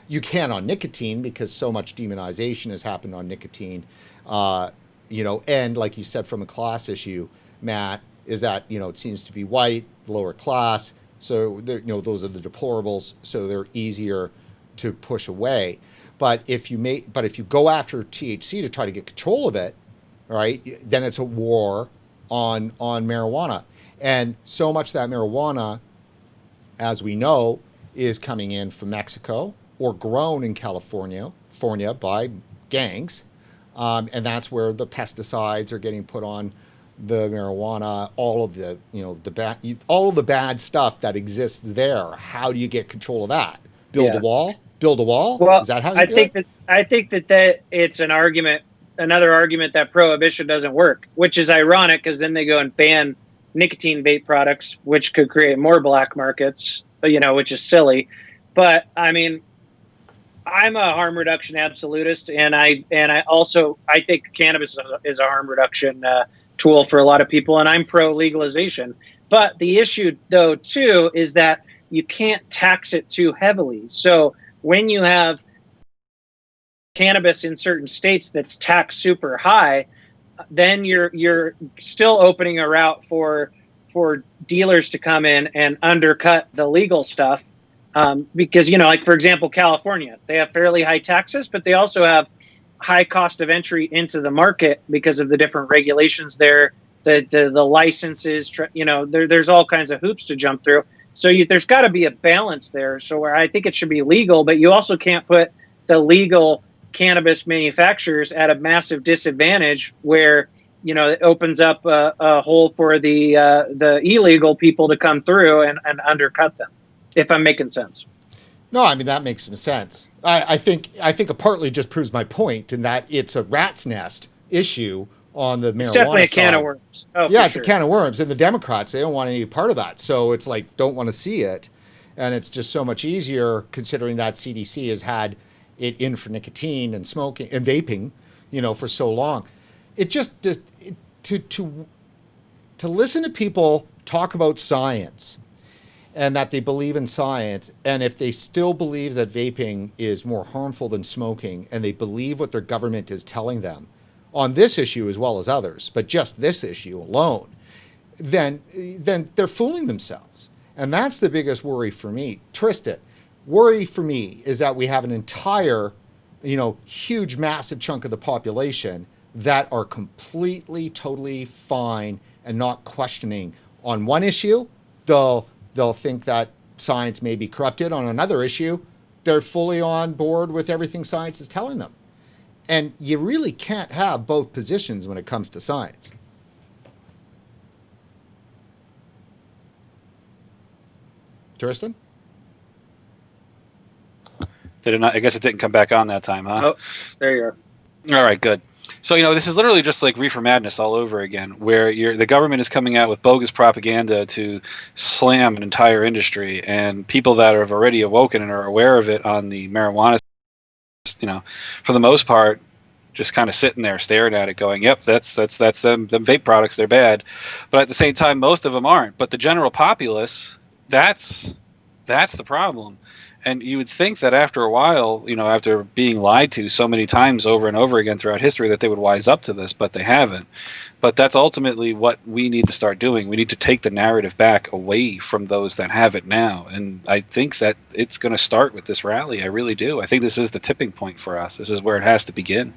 You can on nicotine because so much demonization has happened on nicotine, and like you said, from a class issue, Matt, is that, it seems to be white, lower class. So, those are the deplorables. So they're easier to push away. But if you go after THC to try to get control of it, right, then it's a war on marijuana. And so much of that marijuana, as we know, is coming in from Mexico or grown in California by gangs. And that's where the pesticides are getting put on the marijuana, all of the, all of the bad stuff that exists there. How do you get control of that? Build a wall? Well, Is that how you do it? I think that it's another argument that prohibition doesn't work, which is ironic because then they go and ban nicotine vape products, which could create more black markets, which is silly. But I mean, I'm a harm reduction absolutist, and I think cannabis is a harm reduction tool for a lot of people, and I'm pro legalization. But the issue, though, too, is that you can't tax it too heavily. So when you have cannabis in certain states that's taxed super high, then you're still opening a route for dealers to come in and undercut the legal stuff. Because, like, for example, California, they have fairly high taxes, but they also have high cost of entry into the market because of the different regulations there, the licenses, there's all kinds of hoops to jump through. So there's got to be a balance there. So where I think it should be legal, but you also can't put the legal cannabis manufacturers at a massive disadvantage where, it opens up a hole for the illegal people to come through and undercut them, if I'm making sense. No, I mean, that makes some sense. I think it partly just proves my point in that it's a rat's nest issue on the marijuana side. It's definitely a can of worms. Oh, yeah, it's a can of worms. And the Democrats, they don't want any part of that. So it's like, don't want to see it. And it's just so much easier considering that CDC has had it in for nicotine and smoking and vaping, for so long. It just, to listen to people talk about science and that they believe in science, and if they still believe that vaping is more harmful than smoking, and they believe what their government is telling them on this issue as well as others, but just this issue alone, then they're fooling themselves. And that's the biggest worry for me. Tristan, worry for me is that we have an entire, huge, massive chunk of the population that are completely, totally fine and not questioning on one issue. They'll think that science may be corrupted. On another issue, they're fully on board with everything science is telling them. And you really can't have both positions when it comes to science. Tristan? Did it not? I guess it didn't come back on that time, huh? Oh, there you are. All right, good. So, this is literally just like Reefer Madness all over again, where the government is coming out with bogus propaganda to slam an entire industry, and people that have already awoken and are aware of it on the marijuana, for the most part, just kind of sitting there staring at it going, yep, that's them vape products, they're bad. But at the same time, most of them aren't. But the general populace, that's the problem. And you would think that after a while, after being lied to so many times over and over again throughout history, that they would wise up to this, but they haven't. But that's ultimately what we need to start doing. We need to take the narrative back away from those that have it now. And I think that it's going to start with this rally. I really do. I think this is the tipping point for us. This is where it has to begin.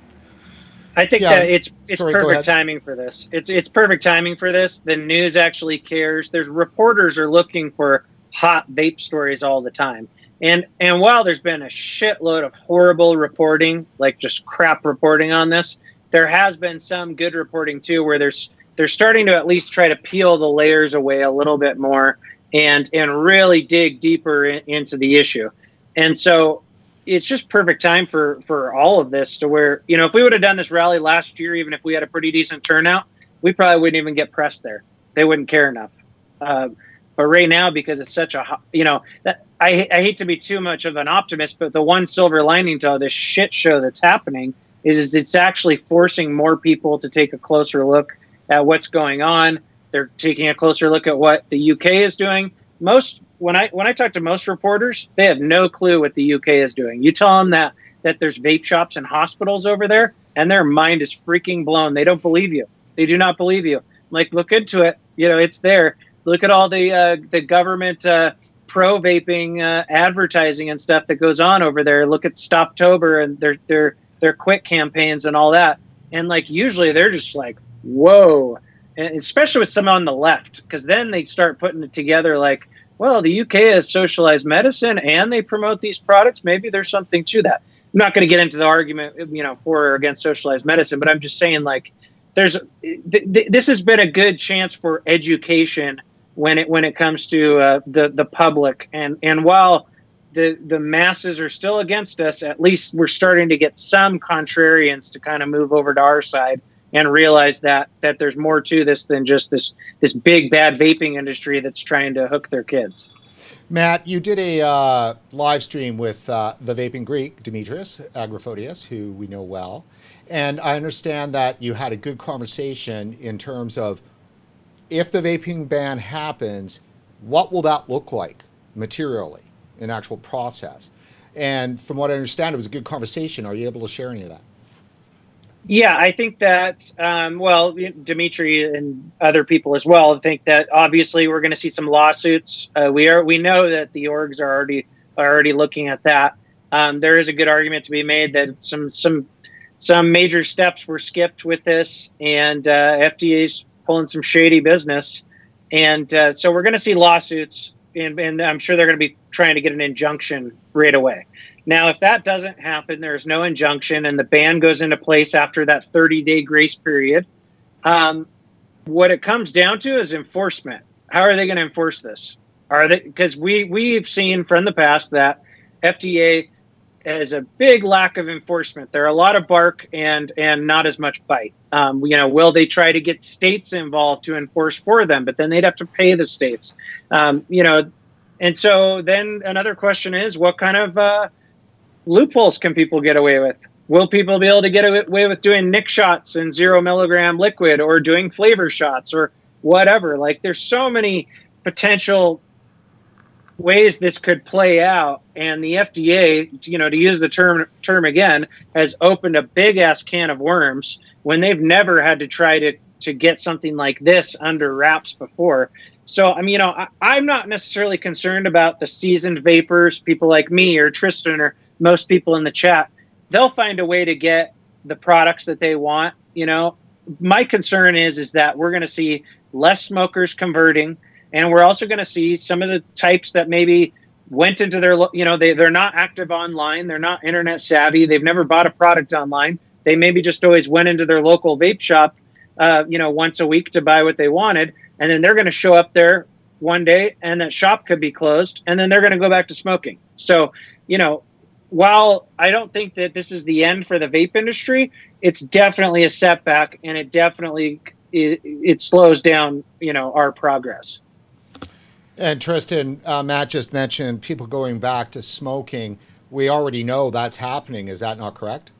I think that it's perfect timing for this. It's perfect timing for this. The news actually cares. There's reporters are looking for hot vape stories all the time. And while there's been a shitload of horrible reporting, like just crap reporting on this, there has been some good reporting too, where they're starting to at least try to peel the layers away a little bit more and really dig deeper into the issue. And so it's just perfect time for all of this to where, if we would have done this rally last year, even if we had a pretty decent turnout, we probably wouldn't even get pressed there. They wouldn't care enough. But right now, because it's such a, that I hate to be too much of an optimist, but the one silver lining to all this shit show that's happening is it's actually forcing more people to take a closer look at what's going on. They're taking a closer look at what the UK is doing. When I talk to most reporters, they have no clue what the UK is doing. You tell them that there's vape shops and hospitals over there, and their mind is freaking blown. They don't believe you. They do not believe you. Like, look into it. It's there. Look at all the government pro vaping advertising and stuff that goes on over there. Look at Stoptober and their quit campaigns and all that. And like usually they're just like, whoa. And especially with some on the left, because then they start putting it together like, well, the UK has socialized medicine and they promote these products. Maybe there's something to that. I'm not going to get into the argument, for or against socialized medicine, but I'm just saying like this has been a good chance for education when it comes to the public. And while the masses are still against us, at least we're starting to get some contrarians to kind of move over to our side and realize that there's more to this than just this big bad vaping industry that's trying to hook their kids. Matt, you did a live stream with the Vaping Greek, Demetrius Agrafodius, who we know well. And I understand that you had a good conversation in terms of if the vaping ban happens, what will that look like materially in actual process? And from what I understand, it was a good conversation. Are you able to share any of that? Yeah, I think that, Dimitri and other people as well think that obviously we're going to see some lawsuits. We know that the orgs are already looking at that. There is a good argument to be made that some major steps were skipped with this, and FDA's pulling some shady business. And so we're going to see lawsuits, and I'm sure they're going to be trying to get an injunction right away. Now, if that doesn't happen, there's no injunction, and the ban goes into place after that 30-day grace period. What it comes down to is enforcement. How are they going to enforce this? Because we've seen from the past that FDA has a big lack of enforcement. There are a lot of bark and not as much bite. Will they try to get states involved to enforce for them? But then they'd have to pay the states. And so then another question is, what kind of loopholes can people get away with? Will people be able to get away with doing Nick shots in 0 milligram liquid or doing flavor shots or whatever? Like, there's so many potential ways this could play out, and the FDA, to use the term again, has opened a big ass can of worms when they've never had to try to get something like this under wraps before. So, I'm not necessarily concerned about the seasoned vapors, people like me or Tristan or most people in the chat. They'll find a way to get the products that they want. My concern is that we're going to see less smokers converting, and we're also going to see some of the types that maybe went into their, they're not active online, they're not internet savvy, they've never bought a product online. They maybe just always went into their local vape shop, once a week to buy what they wanted. And then they're going to show up there one day and that shop could be closed, and then they're going to go back to smoking. So, while I don't think that this is the end for the vape industry, it's definitely a setback, and it definitely it slows down, our progress. And Tristan, Matt just mentioned people going back to smoking. We already know that's happening. Is that not correct?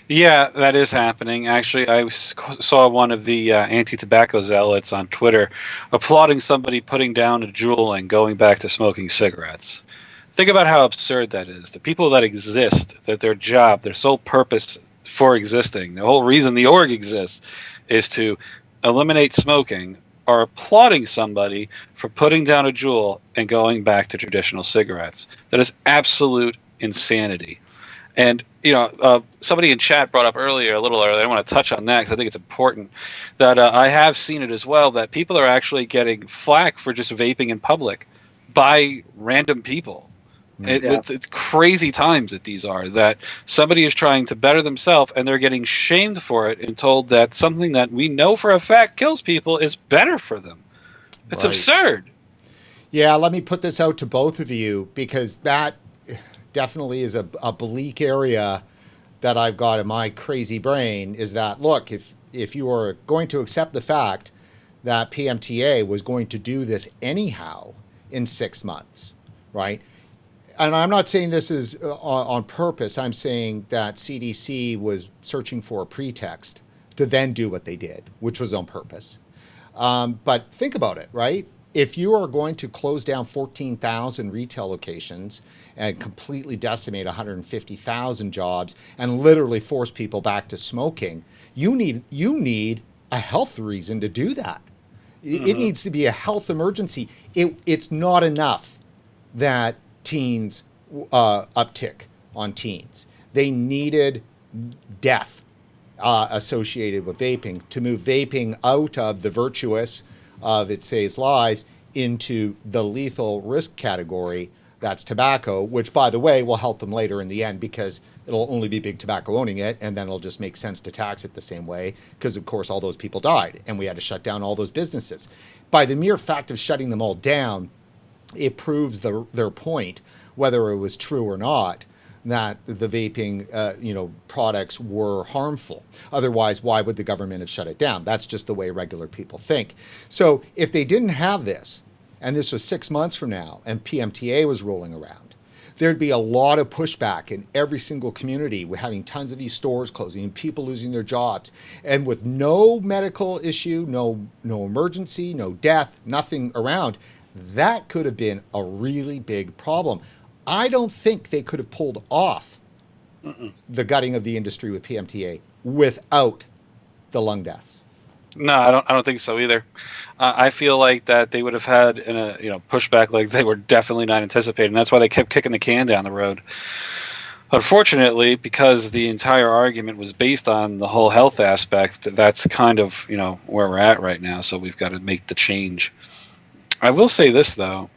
Yeah, that is happening. Actually, I saw one of the anti-tobacco zealots on Twitter applauding somebody putting down a jewel and going back to smoking cigarettes. Think about how absurd that is. The people that exist, that their job, their sole purpose for existing, the whole reason the org exists is to eliminate smoking, are applauding somebody for putting down a jewel and going back to traditional cigarettes. That is absolute insanity. And, somebody in chat brought up a little earlier, I want to touch on that because I think it's important, that I have seen it as well, that people are actually getting flack for just vaping in public by random people. It's crazy times that these are, that somebody is trying to better themselves and they're getting shamed for it and told that something that we know for a fact kills people is better for them. It's absurd. Yeah, let me put this out to both of you, because that, definitely is a bleak area that I've got in my crazy brain, is that, look, if you are going to accept the fact that PMTA was going to do this anyhow in 6 months, right? And I'm not saying this is on purpose. I'm saying that CDC was searching for a pretext to then do what they did, which was on purpose. But think about it, right? If you are going to close down 14,000 retail locations and completely decimate 150,000 jobs and literally force people back to smoking, you need a health reason to do that. It needs to be a health emergency. It's not enough that teens uptick on teens. They needed death associated with vaping to move vaping out of the virtuous of it saves lives into the lethal risk category. That's tobacco, which, by the way, will help them later in the end because it'll only be big tobacco owning it, and then it'll just make sense to tax it the same way because, of course, all those people died, and we had to shut down all those businesses. By the mere fact of shutting them all down, it proves their point, whether it was true or not, that the vaping products were harmful. Otherwise, why would the government have shut it down? That's just the way regular people think. So if they didn't have this, and this was 6 months from now, and PMTA was rolling around, there'd be a lot of pushback in every single community. We're having tons of these stores closing and people losing their jobs. And with no medical issue, no emergency, no death, nothing around, that could have been a really big problem. I don't think they could have pulled off the gutting of the industry with PMTA without the lung deaths. No, I don't think so either. I feel like that they would have had pushback like they were definitely not anticipating. That's why they kept kicking the can down the road. Unfortunately, because the entire argument was based on the whole health aspect, that's kind of where we're at right now. So we've got to make the change. I will say this though,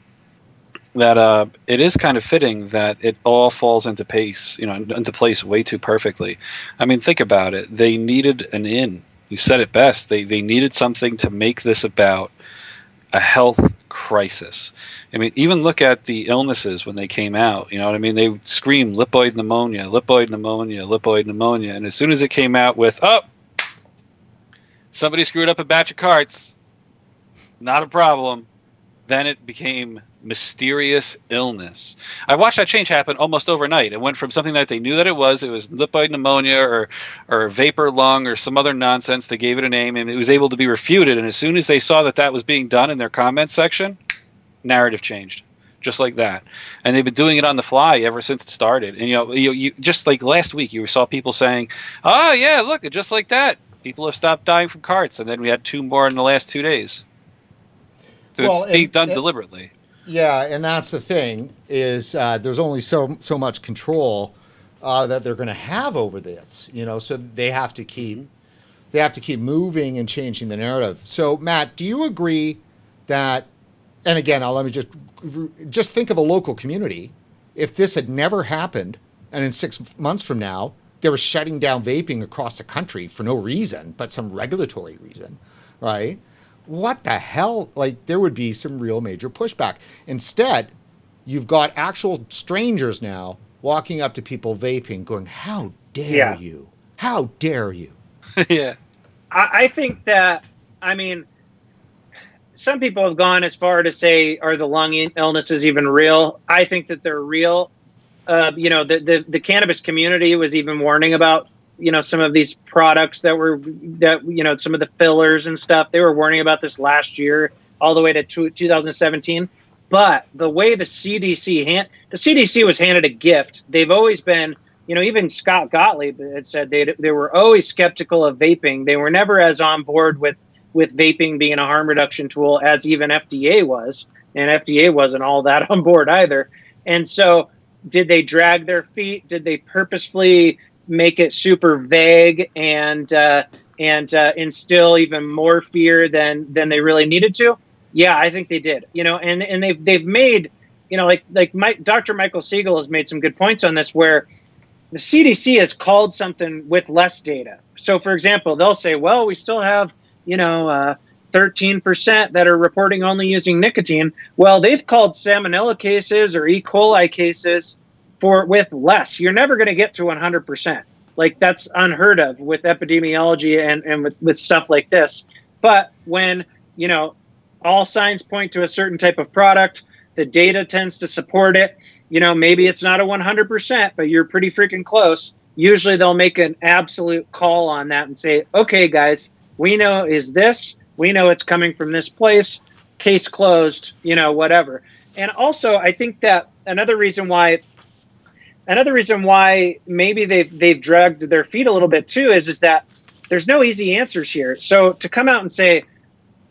that it is kind of fitting that it all falls into place way too perfectly. I mean, think about it. They needed an in. You said it best. They needed something to make this about a health crisis. I mean, even look at the illnesses when they came out. You know what I mean? They screamed lipoid pneumonia, lipoid pneumonia, lipoid pneumonia. And as soon as it came out with, somebody screwed up a batch of carts, not a problem, then it became mysterious illness. I watched that change happen almost overnight. It went from something that they knew that it was lipoid pneumonia or vapor lung or some other nonsense. They gave it a name and it was able to be refuted. And as soon as they saw that was being done in their comment section, narrative changed just like that. And they've been doing it on the fly ever since it started. And you just like last week, you saw people saying, "Oh yeah, look, just like that, people have stopped dying from carts." And then we had 2 more in the last 2 days. So it's being done deliberately. Yeah, and that's the thing is there's only so much control that they're going to have over this, so they have to keep moving and changing the narrative. So Matt, do you agree that, and again, let me just think of a local community. If this had never happened, and in 6 months from now they were shutting down vaping across the country for no reason but some regulatory reason, right? What the hell? Like, there would be some real major pushback. Instead, you've got actual strangers now walking up to people vaping going, "How dare you? How dare you?" Yeah. I think that, some people have gone as far to say, are the lung illnesses even real? I think that they're real. The cannabis community was even warning about some of these products that some of the fillers and stuff. They were warning about this last year, all the way to 2017. But the way the CDC was handed a gift. They've always been, even Scott Gottlieb had said they were always skeptical of vaping. They were never as on board with vaping being a harm reduction tool as even FDA was. And FDA wasn't all that on board either. And so did they drag their feet? Did they purposefully make it super vague and instill even more fear than they really needed to? Yeah, I think they did. And they've made, Dr. Michael Siegel has made some good points on this, where the CDC has called something with less data. So, for example, they'll say, well, we still have 13% that are reporting only using nicotine. Well, they've called salmonella cases or E. coli cases with less. You're never going to get to 100%. Like, that's unheard of with epidemiology and with stuff like this. But when, all signs point to a certain type of product, the data tends to support it. Maybe it's not a 100%, but you're pretty freaking close. Usually they'll make an absolute call on that and say, okay, guys, we know is this, we know it's coming from this place, case closed, whatever. And also, I think that another reason why maybe they've dragged their feet a little bit too is that there's no easy answers here. So to come out and say,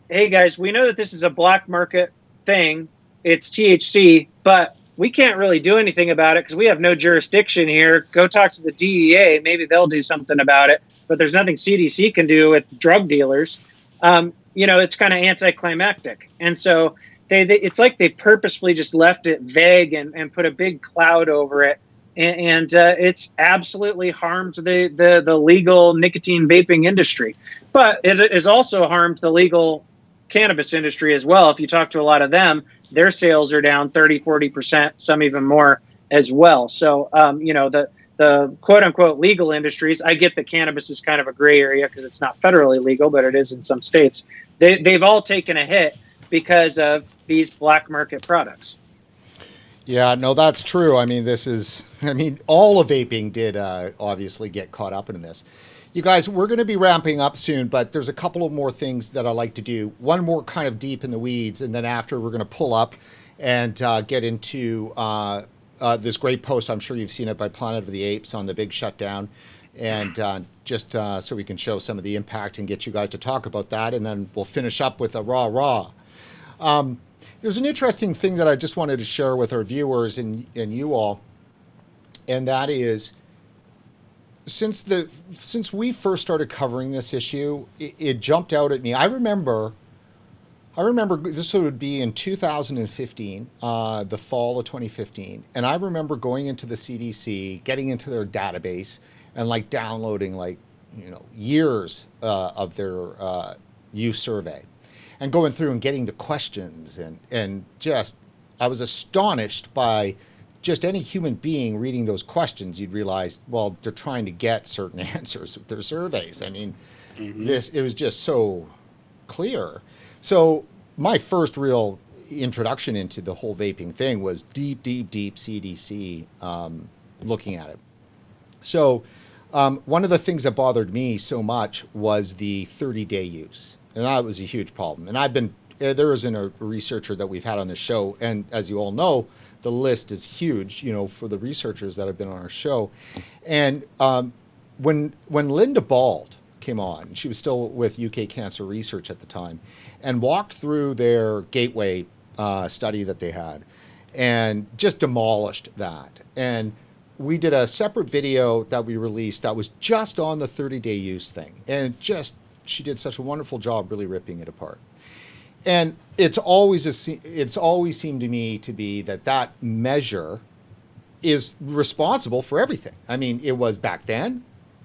hey guys, we know that this is a black market thing, it's THC, but we can't really do anything about it because we have no jurisdiction here. Go talk to the DEA, maybe they'll do something about it, but there's nothing CDC can do with drug dealers. It's kind of anticlimactic. And so it's like they purposefully just left it vague and put a big cloud over it. And it's absolutely harmed the legal nicotine vaping industry. But it has also harmed the legal cannabis industry as well. If you talk to a lot of them, their sales are down 30-40%, some even more as well. So, the quote-unquote legal industries, I get that cannabis is kind of a gray area because it's not federally legal, but it is in some states. They've all taken a hit because of these black market products. Yeah, no, that's true. I mean, all of vaping did obviously get caught up in this. You guys, we're going to be ramping up soon, but there's a couple of more things that I like to do. One more kind of deep in the weeds, and then after we're going to pull up and get into this great post. I'm sure you've seen it by Planet of the Apes on the big shutdown, and just so we can show some of the impact and get you guys to talk about that, and then we'll finish up with a raw. There's an interesting thing that I just wanted to share with our viewers and you all, and that is, since we first started covering this issue, it jumped out at me. I remember this would be in 2015, the fall of 2015, and I remember going into the CDC, getting into their database, and downloading years of their use survey, and going through and getting the questions, and just I was astonished by just any human being reading those questions. You'd realize, well, they're trying to get certain answers with their surveys. I mean, it was just so clear. So my first real introduction into the whole vaping thing was deep CDC looking at it. So one of the things that bothered me so much was the 30-day use. And that was a huge problem. And there isn't a researcher that we've had on the show, and as you all know, the list is huge, for the researchers that have been on our show. And when Linda Bald came on, she was still with UK Cancer Research at the time, and walked through their gateway study that they had, and just demolished that. And we did a separate video that we released that was just on the 30-day use thing, and she did such a wonderful job really ripping it apart. And it's always seemed to me to be that measure is responsible for everything. I mean, it was back then,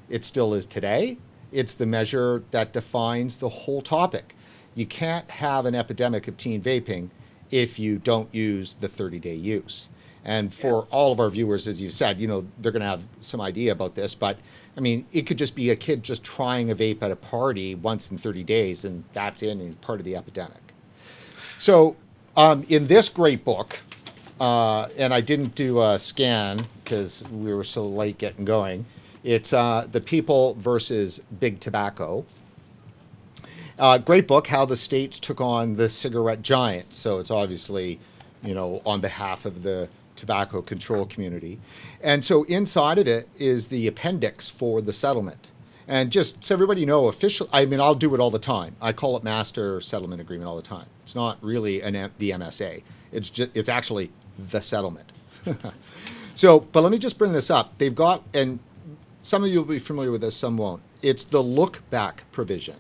it still is today. It's the measure that defines the whole topic. You can't have an epidemic of teen vaping if you don't use the 30-day use. And for all of our viewers, as you said, they're going to have some idea about this, but I mean, it could just be a kid just trying a vape at a party once in 30 days, and that's part of the epidemic. So in this great book, and I didn't do a scan because we were so late getting going, it's The People versus Big Tobacco. Great book, how the states took on the cigarette giant. So it's obviously, on behalf of the tobacco control community. And so inside of it is the appendix for the settlement. And just so everybody know, I'll do it all the time. I call it Master Settlement Agreement all the time. It's not really the MSA. It's actually the settlement. So, but let me just bring this up. They've got, and some of you will be familiar with this, some won't. It's the look back provision.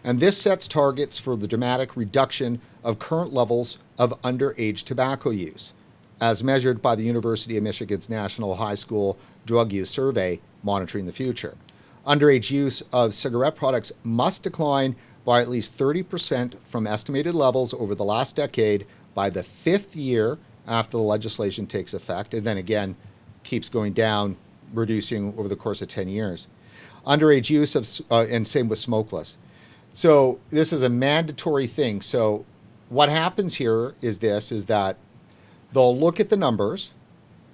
And this sets targets for the dramatic reduction of current levels of underage tobacco use, as measured by the University of Michigan's National High School Drug Use Survey, Monitoring the Future. Underage use of cigarette products must decline by at least 30% from estimated levels over the last decade by the 5th year after the legislation takes effect. And then again, keeps going down, reducing over the course of 10 years. Underage use and same with smokeless. So this is a mandatory thing. So what happens here is that they'll look at the numbers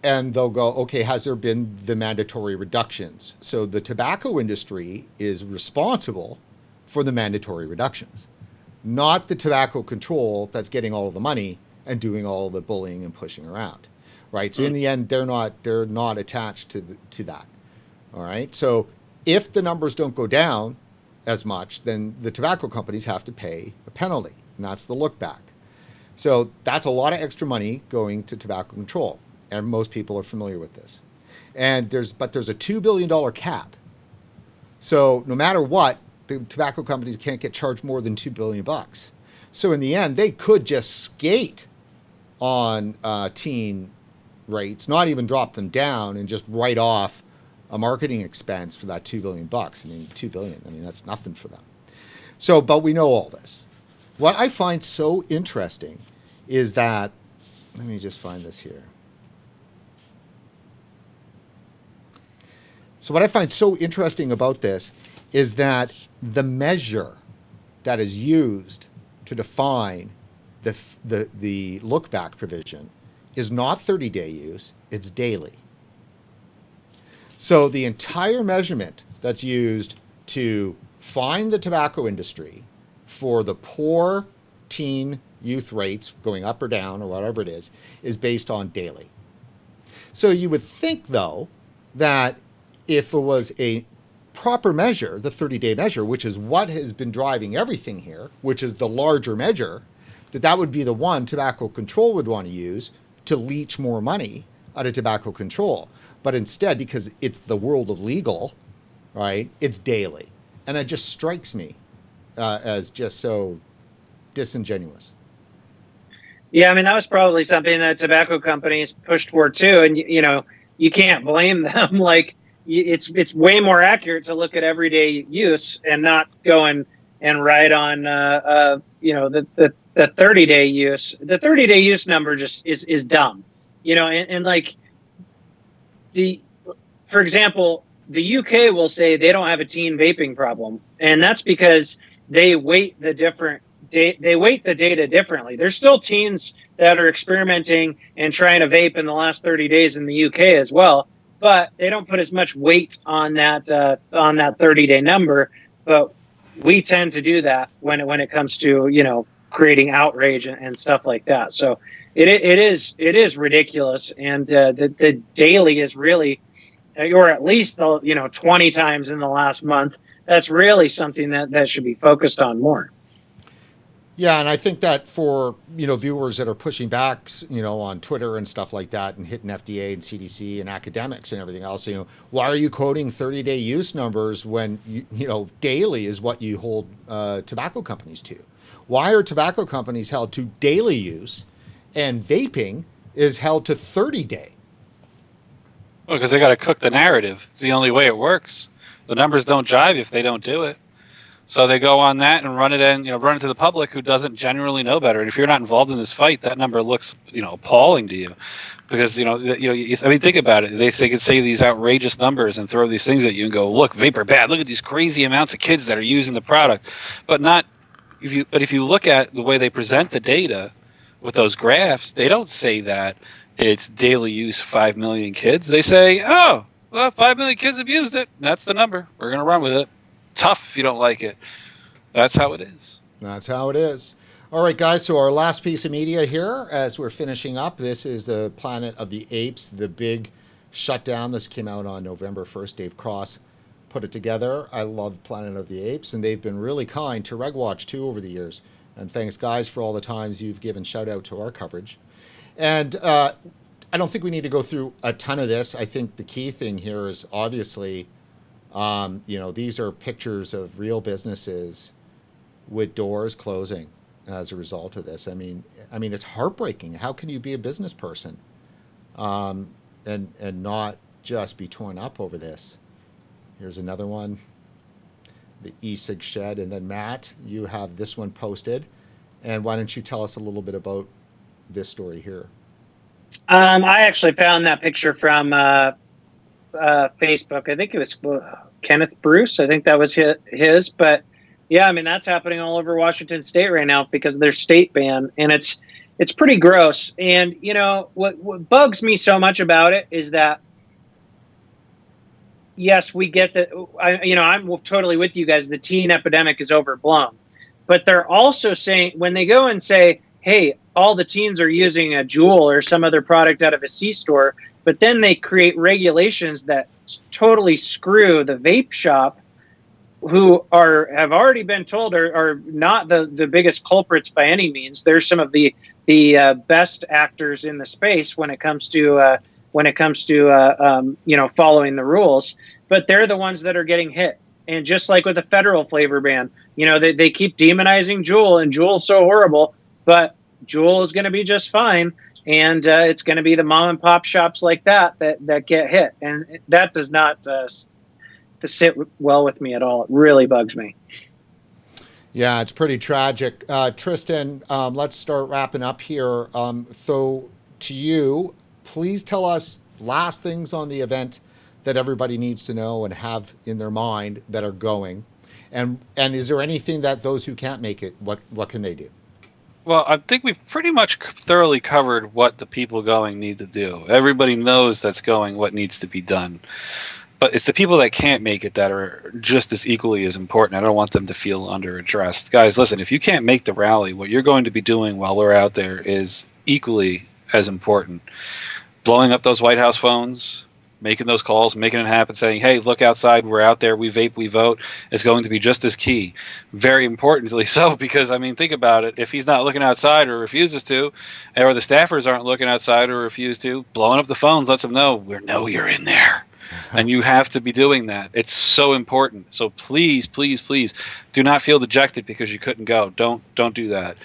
and they'll go, okay, has there been the mandatory reductions? So the tobacco industry is responsible for the mandatory reductions, not the tobacco control that's getting all of the money and doing all of the bullying and pushing around, right? So in the end, they're not attached to that, all right? So if the numbers don't go down as much, then the tobacco companies have to pay a penalty, and that's the look back. So that's a lot of extra money going to tobacco control, and most people are familiar with this. And there's a $2 billion cap. So no matter what, the tobacco companies can't get charged more than $2 billion. So in the end, they could just skate on teen rates, not even drop them down, and just write off a marketing expense for that $2 billion. I mean, $2 billion. I mean, that's nothing for them. So, but we know all this. What I find so interesting is that, let me just find this here. So what I find so interesting about this is that the measure that is used to define the look back provision is not 30-day use, it's daily. So the entire measurement that's used to fine the tobacco industry for the poor teen youth rates going up or down or whatever it is based on daily. So you would think, though, that if it was a proper measure, the 30-day measure, which is what has been driving everything here, which is the larger measure, that would be the one tobacco control would want to use to leech more money out of tobacco control. But instead, because it's the world of legal, right, it's daily. And it just strikes me as just so disingenuous. Yeah, I mean, that was probably something that tobacco companies pushed for too. And, you know, you can't blame them. Like, it's way more accurate to look at everyday use and not go and write on, the 30-day use. The 30-day use number just is dumb, you know, and like for example, the UK will say they don't have a teen vaping problem. And that's because they weight the data differently. There's still teens that are experimenting and trying to vape in the last 30 days in the UK as well, but they don't put as much weight on that 30-day number. But we tend to do that when it comes to, you know, creating outrage and stuff like that. So it is ridiculous, and the daily is really, or at least 20 times in the last month. That's really something that should be focused on more. Yeah, and I think that for, viewers that are pushing back, on Twitter and stuff like that and hitting FDA and CDC and academics and everything else, why are you quoting 30-day use numbers when, daily is what you hold tobacco companies to? Why are tobacco companies held to daily use and vaping is held to 30-day? Well, because they got to cook the narrative. It's the only way it works. The numbers don't jive if they don't do it. So they go on that and run it to the public who doesn't generally know better. And if you're not involved in this fight, that number looks, appalling to you, because think about it. They could say these outrageous numbers and throw these things at you and go, look, vapor bad. Look at these crazy amounts of kids that are using the product, but if you look at the way they present the data with those graphs, they don't say that it's daily use 5 million kids. They say, 5 million kids have used it. That's the number. We're going to run with it. Tough if you don't like it. That's how it is. That's how it is. All right, guys, so our last piece of media here as we're finishing up. This is the Planet of the Apes, the big shutdown. This came out on November 1st. Dave Cross put it together. I love Planet of the Apes, and they've been really kind to RegWatch, too, over the years. And thanks, guys, for all the times you've given shout-out to our coverage. And I don't think we need to go through a ton of this. I think the key thing here is obviously, these are pictures of real businesses with doors closing as a result of this. I mean, it's heartbreaking. How can you be a business person and not just be torn up over this? Here's another one, the e-cig shed. And then, Matt, you have this one posted. And why don't you tell us a little bit about this story here? I actually found that picture from Facebook. I think it was Kenneth Bruce. I think that was his. But yeah, I mean, that's happening all over Washington State right now because of their state ban, and it's pretty gross. And you know what bugs me so much about it is that yes, we get that. I'm totally with you guys. The teen epidemic is overblown, but they're also saying when they go and say, "Hey, all the teens are using a Juul or some other product out of a C store," but then they create regulations that totally screw the vape shop, who have already been told are not the biggest culprits by any means. They're some of the best actors in the space when it comes to following the rules, but they're the ones that are getting hit. And just like with the federal flavor ban, they keep demonizing Juul, and Juul's so horrible, but Juul is going to be just fine. And it's going to be the mom and pop shops like that get hit. And that does not sit well with me at all. It really bugs me. Yeah, it's pretty tragic. Tristan, let's start wrapping up here. So to you, please tell us last things on the event that everybody needs to know and have in their mind that are going. And is there anything that those who can't make it, what can they do? Well, I think we've pretty much thoroughly covered what the people going need to do. Everybody knows that's going what needs to be done. But it's the people that can't make it that are just as equally as important. I don't want them to feel underaddressed. Guys, listen, if you can't make the rally, what you're going to be doing while we're out there is equally as important. Blowing up those White House phones, making those calls, making it happen, saying, hey, look outside, we're out there, we vape, we vote, is going to be just as key. Very importantly so, because, I mean, think about it. If he's not looking outside or refuses to, or the staffers aren't looking outside or refuse to, blowing up the phones lets them know, we know you're in there. And you have to be doing that. It's so important. So please, please, please do not feel dejected because you couldn't go. Don't do that.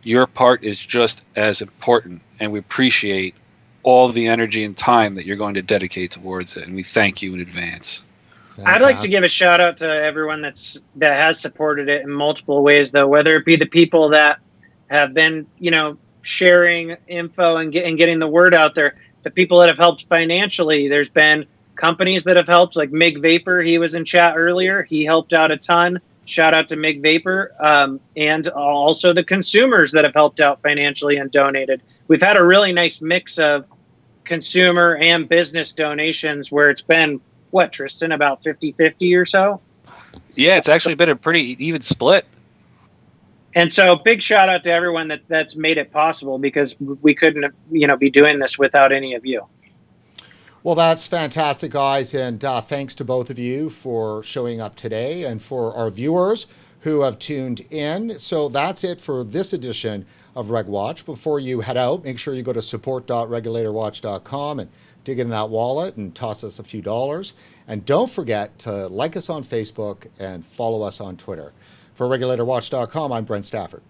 Your part is just as important, and we appreciate all the energy and time that you're going to dedicate towards it, and we thank you in advance. Fantastic. I'd like to give a shout out to everyone that has supported it in multiple ways, though, whether it be the people that have been, sharing info and getting the word out there, the people that have helped financially. There's been companies that have helped, like Mig Vapor. He was in chat earlier. He helped out a ton. Shout out to Mig Vapor, and also the consumers that have helped out financially and donated. We've had a really nice mix of consumer and business donations where it's been, what, Tristan, about 50-50 or so? Yeah, it's actually been a pretty even split. And so big shout out to everyone that's made it possible, because we couldn't, be doing this without any of you. Well, that's fantastic, guys, and thanks to both of you for showing up today and for our viewers who have tuned in. So that's it for this edition of RegWatch. Before you head out, make sure you go to support.regulatorwatch.com and dig in that wallet and toss us a few dollars. And don't forget to like us on Facebook and follow us on Twitter. For regulatorwatch.com, I'm Brent Stafford.